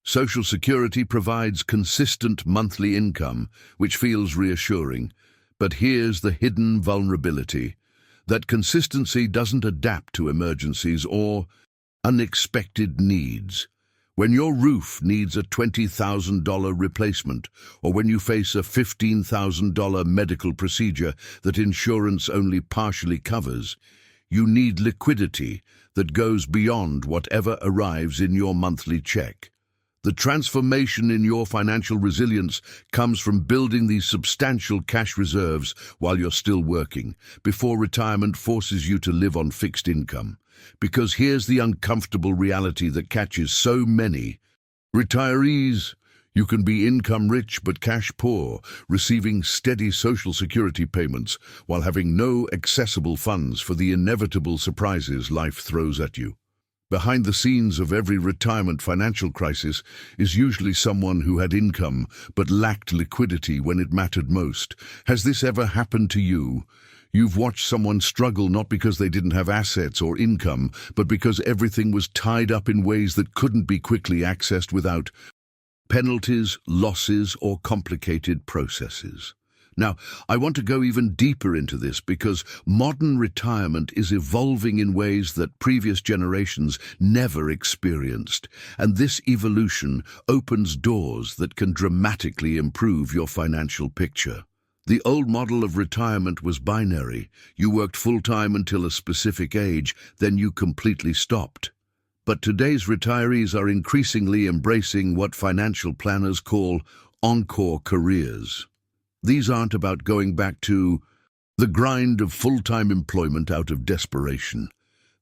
Social Security provides consistent monthly income, which feels reassuring, but here's the hidden vulnerability. That consistency doesn't adapt to emergencies or unexpected needs. When your roof needs a $20,000 replacement, or when you face a $15,000 medical procedure that insurance only partially covers, you need liquidity that goes beyond whatever arrives in your monthly check. The transformation in your financial resilience comes from building these substantial cash reserves while you're still working, before retirement forces you to live on fixed income. Because here's the uncomfortable reality that catches so many retirees. You can be income rich but cash poor, receiving steady Social Security payments while having no accessible funds for the inevitable surprises life throws at you. Behind the scenes of every retirement financial crisis is usually someone who had income but lacked liquidity when it mattered most. Has this ever happened to you? You've watched someone struggle not because they didn't have assets or income, but because everything was tied up in ways that couldn't be quickly accessed without penalties, losses, or complicated processes. Now, I want to go even deeper into this because modern retirement is evolving in ways that previous generations never experienced, and this evolution opens doors that can dramatically improve your financial picture. The old model of retirement was binary. You worked full-time until a specific age, then you completely stopped. But today's retirees are increasingly embracing what financial planners call encore careers. These aren't about going back to the grind of full-time employment out of desperation.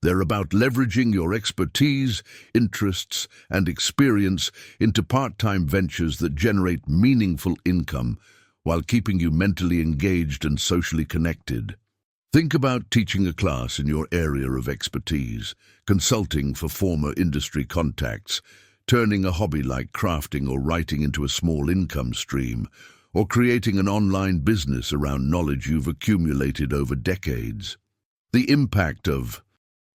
They're about leveraging your expertise, interests, and experience into part-time ventures that generate meaningful income while keeping you mentally engaged and socially connected. Think about teaching a class in your area of expertise, consulting for former industry contacts, turning a hobby like crafting or writing into a small income stream, or creating an online business around knowledge you've accumulated over decades. The impact of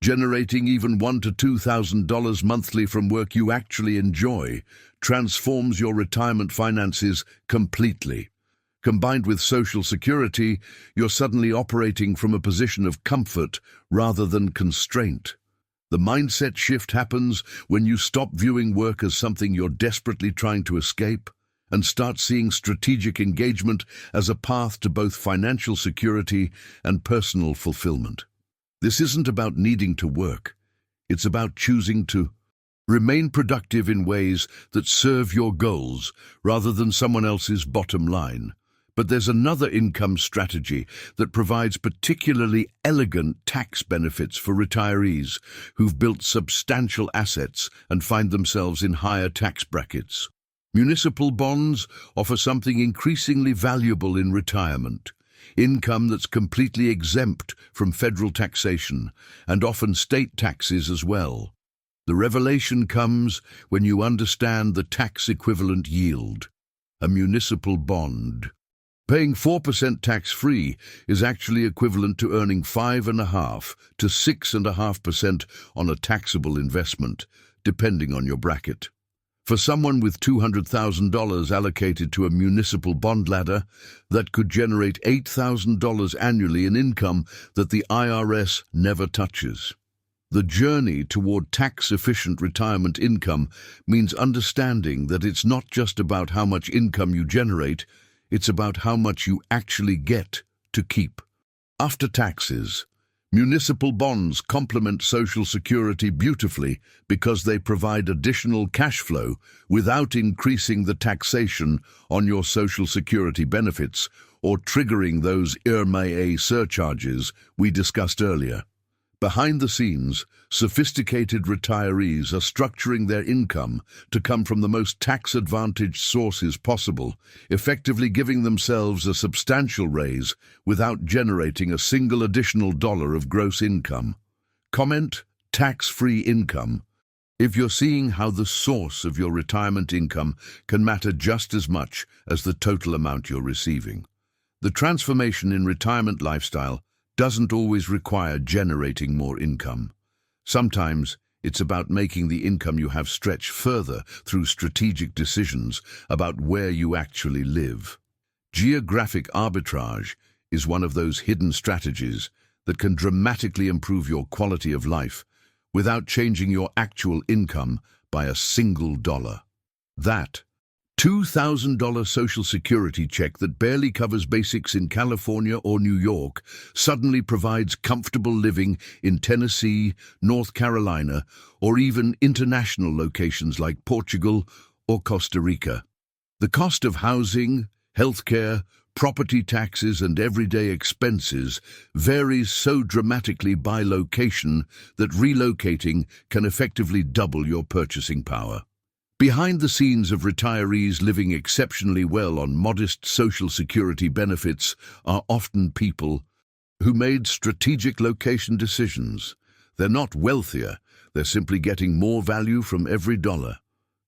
generating even $1,000 to $2,000 monthly from work you actually enjoy transforms your retirement finances completely. Combined with Social Security, you're suddenly operating from a position of comfort rather than constraint. The mindset shift happens when you stop viewing work as something you're desperately trying to escape and start seeing strategic engagement as a path to both financial security and personal fulfillment. This isn't about needing to work. It's about choosing to remain productive in ways that serve your goals rather than someone else's bottom line. But there's another income strategy that provides particularly elegant tax benefits for retirees who've built substantial assets and find themselves in higher tax brackets. Municipal bonds offer something increasingly valuable in retirement: income that's completely exempt from federal taxation and often state taxes as well. The revelation comes when you understand the tax equivalent yield. A municipal bond Paying 4% tax-free is actually equivalent to earning 5.5 to 6.5% on a taxable investment, depending on your bracket. For someone with $200,000 allocated to a municipal bond ladder, that could generate $8,000 annually in income that the IRS never touches. The journey toward tax-efficient retirement income means understanding that it's not just about how much income you generate, it's about how much you actually get to keep. After taxes, municipal bonds complement Social Security beautifully because they provide additional cash flow without increasing the taxation on your Social Security benefits or triggering those IRMA surcharges we discussed earlier. Behind the scenes, sophisticated retirees are structuring their income to come from the most tax-advantaged sources possible, effectively giving themselves a substantial raise without generating a single additional dollar of gross income. Comment: tax-free income. If you're seeing how the source of your retirement income can matter just as much as the total amount you're receiving. The transformation in retirement lifestyle doesn't always require generating more income. Sometimes it's about making the income you have stretch further through strategic decisions about where you actually live. Geographic arbitrage is one of those hidden strategies that can dramatically improve your quality of life without changing your actual income by a single dollar. That $2,000 Social Security check that barely covers basics in California or New York suddenly provides comfortable living in Tennessee, North Carolina, or even international locations like Portugal or Costa Rica. The cost of housing, healthcare, property taxes, and everyday expenses varies so dramatically by location that relocating can effectively double your purchasing power. Behind the scenes of retirees living exceptionally well on modest Social Security benefits are often people who made strategic location decisions. They're not wealthier, they're simply getting more value from every dollar.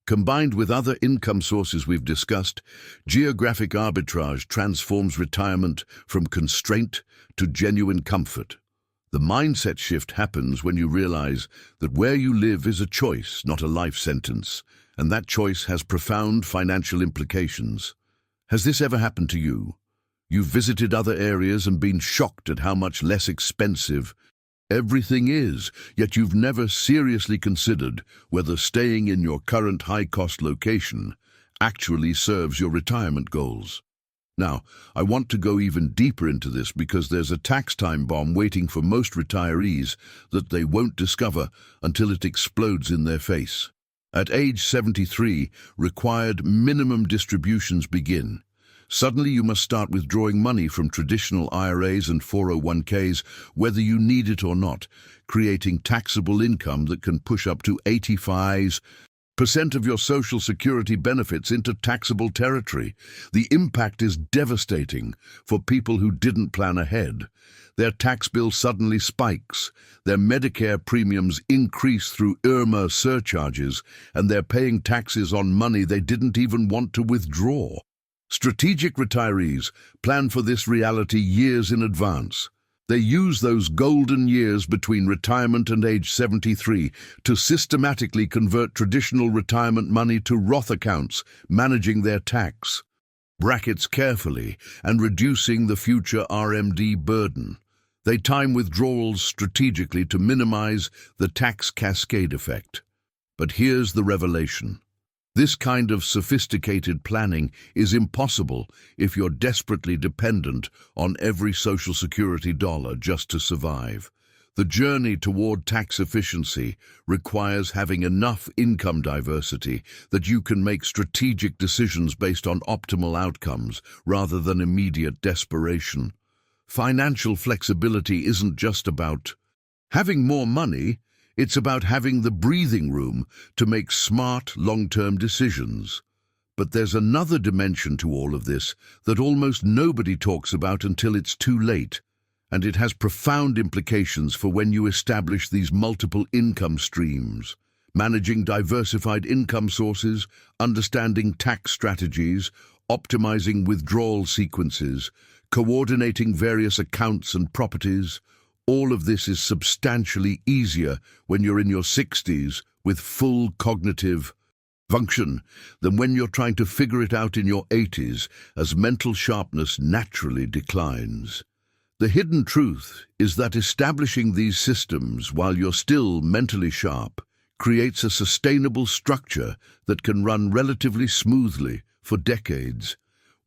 Combined with other income sources we've discussed, geographic arbitrage transforms retirement from constraint to genuine comfort. The mindset shift happens when you realize that where you live is a choice, not a life sentence, and that choice has profound financial implications. Has this ever happened to you? You've visited other areas and been shocked at how much less expensive everything is, yet you've never seriously considered whether staying in your current high-cost location actually serves your retirement goals. Now, I want to go even deeper into this because there's a tax time bomb waiting for most retirees that they won't discover until it explodes in their face. At age 73, required minimum distributions begin. Suddenly you must start withdrawing money from traditional IRAs and 401ks, whether you need it or not, creating taxable income that can push up to 85% of your Social Security benefits into taxable territory. The impact is devastating for people who didn't plan ahead. Their tax bill suddenly spikes, their Medicare premiums increase through IRMA surcharges, and they're paying taxes on money they didn't even want to withdraw. Strategic retirees plan for this reality years in advance. They use those golden years between retirement and age 73 to systematically convert traditional retirement money to Roth accounts, managing their tax brackets carefully and reducing the future RMD burden. They time withdrawals strategically to minimize the tax cascade effect. But here's the revelation. This kind of sophisticated planning is impossible if you're desperately dependent on every Social Security dollar just to survive. The journey toward tax efficiency requires having enough income diversity that you can make strategic decisions based on optimal outcomes rather than immediate desperation. Financial flexibility isn't just about having more money. It's about having the breathing room to make smart, long-term decisions. But there's another dimension to all of this that almost nobody talks about until it's too late, and it has profound implications for when you establish these multiple income streams. Managing diversified income sources, understanding tax strategies, optimizing withdrawal sequences, coordinating various accounts and properties. All of this is substantially easier when you're in your 60s with full cognitive function than when you're trying to figure it out in your 80s as mental sharpness naturally declines. The hidden truth is that establishing these systems while you're still mentally sharp creates a sustainable structure that can run relatively smoothly for decades.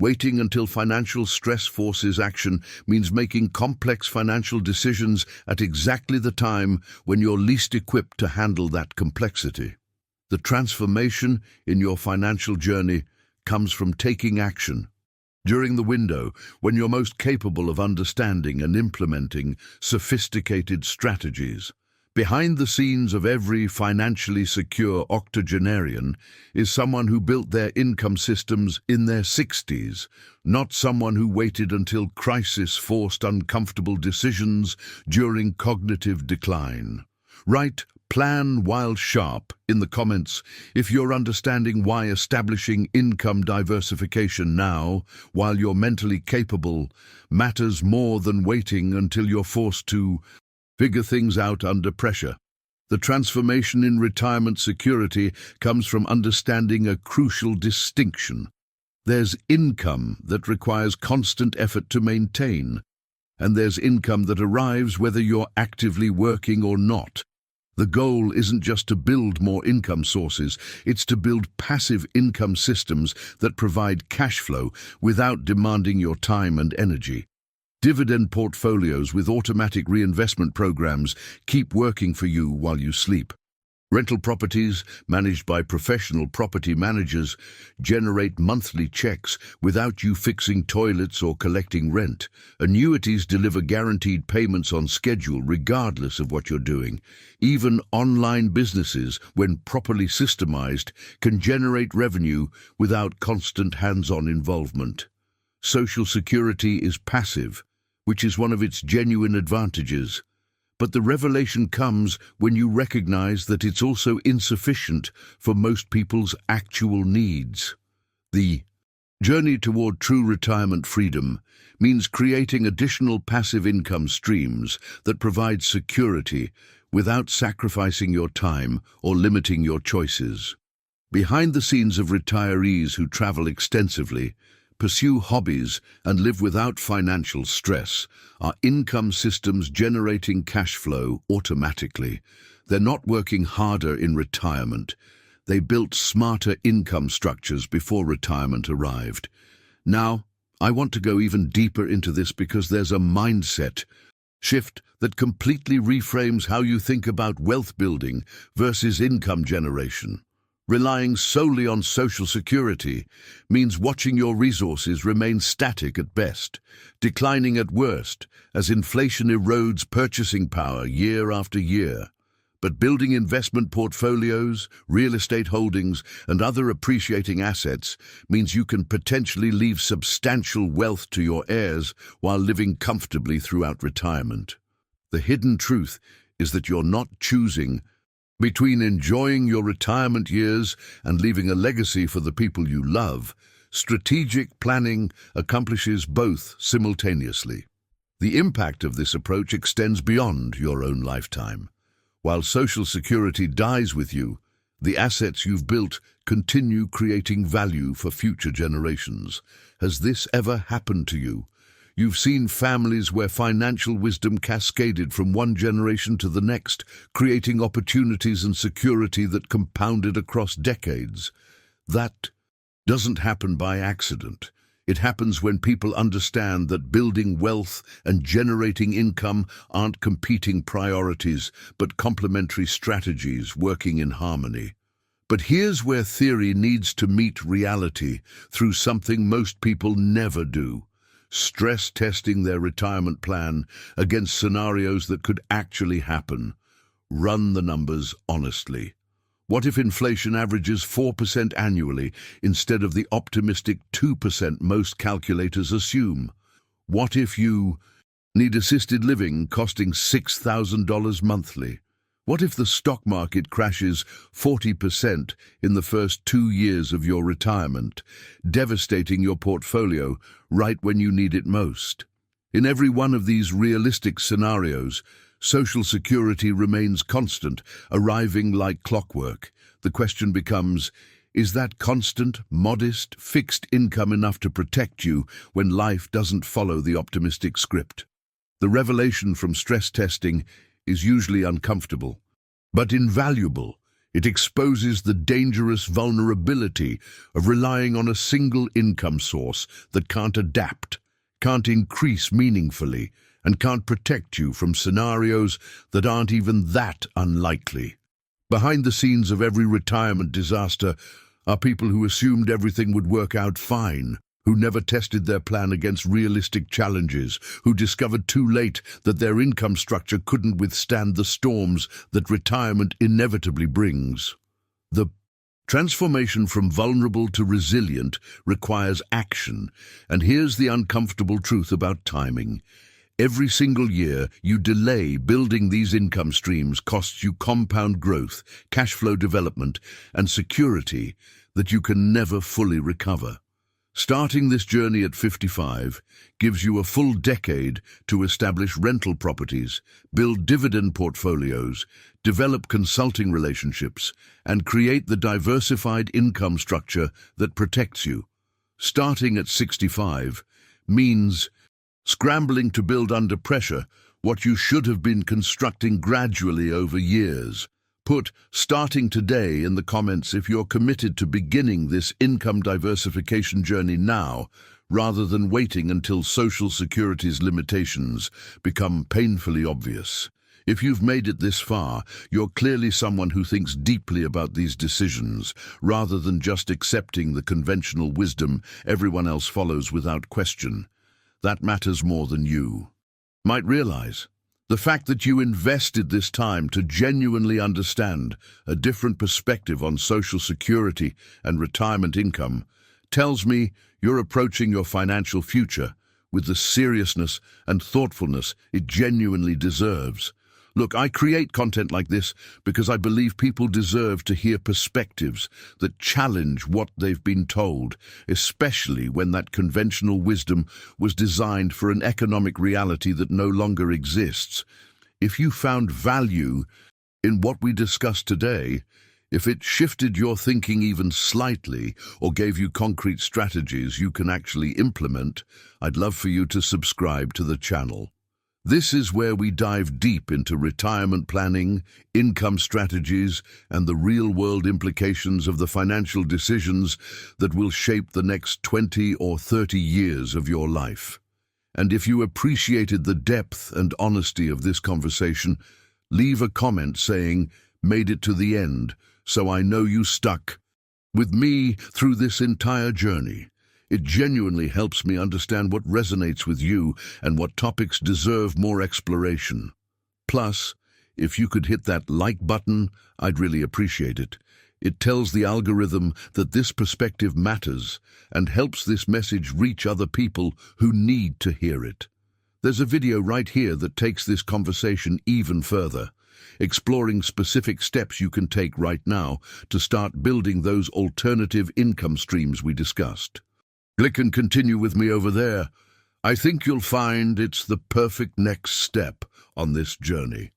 Waiting until financial stress forces action means making complex financial decisions at exactly the time when you're least equipped to handle that complexity. The transformation in your financial journey comes from taking action during the window when you're most capable of understanding and implementing sophisticated strategies. Behind the scenes of every financially secure octogenarian is someone who built their income systems in their 60s, not someone who waited until crisis forced uncomfortable decisions during cognitive decline. Write "plan while sharp" in the comments if you're understanding why establishing income diversification now, while you're mentally capable, matters more than waiting until you're forced to figure things out under pressure. The transformation in retirement security comes from understanding a crucial distinction. There's income that requires constant effort to maintain, and there's income that arrives whether you're actively working or not. The goal isn't just to build more income sources, it's to build passive income systems that provide cash flow without demanding your time and energy. Dividend portfolios with automatic reinvestment programs keep working for you while you sleep. Rental properties, managed by professional property managers, generate monthly checks without you fixing toilets or collecting rent. Annuities deliver guaranteed payments on schedule regardless of what you're doing. Even online businesses, when properly systemized, can generate revenue without constant hands-on involvement. Social Security is passive, which is one of its genuine advantages. But the revelation comes when you recognize that it's also insufficient for most people's actual needs. The journey toward true retirement freedom means creating additional passive income streams that provide security without sacrificing your time or limiting your choices. Behind the scenes of retirees who travel extensively, pursue hobbies, and live without financial stress are income systems generating cash flow automatically. They're not working harder in retirement. They built smarter income structures before retirement arrived. Now, I want to go even deeper into this because there's a mindset shift that completely reframes how you think about wealth building versus income generation. Relying solely on Social Security means watching your resources remain static at best, declining at worst as inflation erodes purchasing power year after year. But building investment portfolios, real estate holdings, and other appreciating assets means you can potentially leave substantial wealth to your heirs while living comfortably throughout retirement. The hidden truth is that you're not choosing between enjoying your retirement years and leaving a legacy for the people you love. Strategic planning accomplishes both simultaneously. The impact of this approach extends beyond your own lifetime. While Social Security dies with you, the assets you've built continue creating value for future generations. Has this ever happened to you? You've seen families where financial wisdom cascaded from one generation to the next, creating opportunities and security that compounded across decades. That doesn't happen by accident. It happens when people understand that building wealth and generating income aren't competing priorities, but complementary strategies working in harmony. But here's where theory needs to meet reality through something most people never do: stress testing their retirement plan against scenarios that could actually happen. Run the numbers honestly. What if inflation averages 4% annually instead of the optimistic 2% most calculators assume? What if you need assisted living costing $6,000 monthly? What if the stock market crashes 40% in the first 2 years of your retirement, devastating your portfolio right when you need it most? In every one of these realistic scenarios, Social Security remains constant, arriving like clockwork. The question becomes, is that constant, modest, fixed income enough to protect you when life doesn't follow the optimistic script? The revelation from stress testing is usually uncomfortable, but invaluable. It exposes the dangerous vulnerability of relying on a single income source that can't adapt, can't increase meaningfully, and can't protect you from scenarios that aren't even that unlikely. Behind the scenes of every retirement disaster are people who assumed everything would work out fine, who never tested their plan against realistic challenges, who discovered too late that their income structure couldn't withstand the storms that retirement inevitably brings. The transformation from vulnerable to resilient requires action, and here's the uncomfortable truth about timing. Every single year you delay building these income streams costs you compound growth, cash flow development, and security that you can never fully recover. Starting this journey at 55 gives you a full decade to establish rental properties, build dividend portfolios, develop consulting relationships, and create the diversified income structure that protects you. Starting at 65 means scrambling to build under pressure what you should have been constructing gradually over years. Put starting today in the comments if you're committed to beginning this income diversification journey now, rather than waiting until Social Security's limitations become painfully obvious. If you've made it this far, you're clearly someone who thinks deeply about these decisions, rather than just accepting the conventional wisdom everyone else follows without question. That matters more than you might realize. The fact that you invested this time to genuinely understand a different perspective on Social Security and retirement income tells me you're approaching your financial future with the seriousness and thoughtfulness it genuinely deserves. Look, I create content like this because I believe people deserve to hear perspectives that challenge what they've been told, especially when that conventional wisdom was designed for an economic reality that no longer exists. If you found value in what we discussed today, if it shifted your thinking even slightly or gave you concrete strategies you can actually implement, I'd love for you to subscribe to the channel. This is where we dive deep into retirement planning, income strategies, and the real-world implications of the financial decisions that will shape the next 20 or 30 years of your life. And if you appreciated the depth and honesty of this conversation, leave a comment saying, "Made it to the end, so I know you stuck with me through this entire journey." It genuinely helps me understand what resonates with you and what topics deserve more exploration. Plus, if you could hit that like button, I'd really appreciate it. It tells the algorithm that this perspective matters and helps this message reach other people who need to hear it. There's a video right here that takes this conversation even further, exploring specific steps you can take right now to start building those alternative income streams we discussed. Click and continue with me over there. I think you'll find it's the perfect next step on this journey.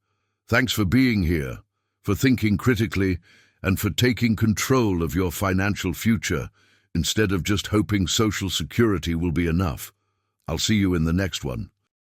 Thanks for being here, for thinking critically, and for taking control of your financial future instead of just hoping Social Security will be enough. I'll see you in the next one.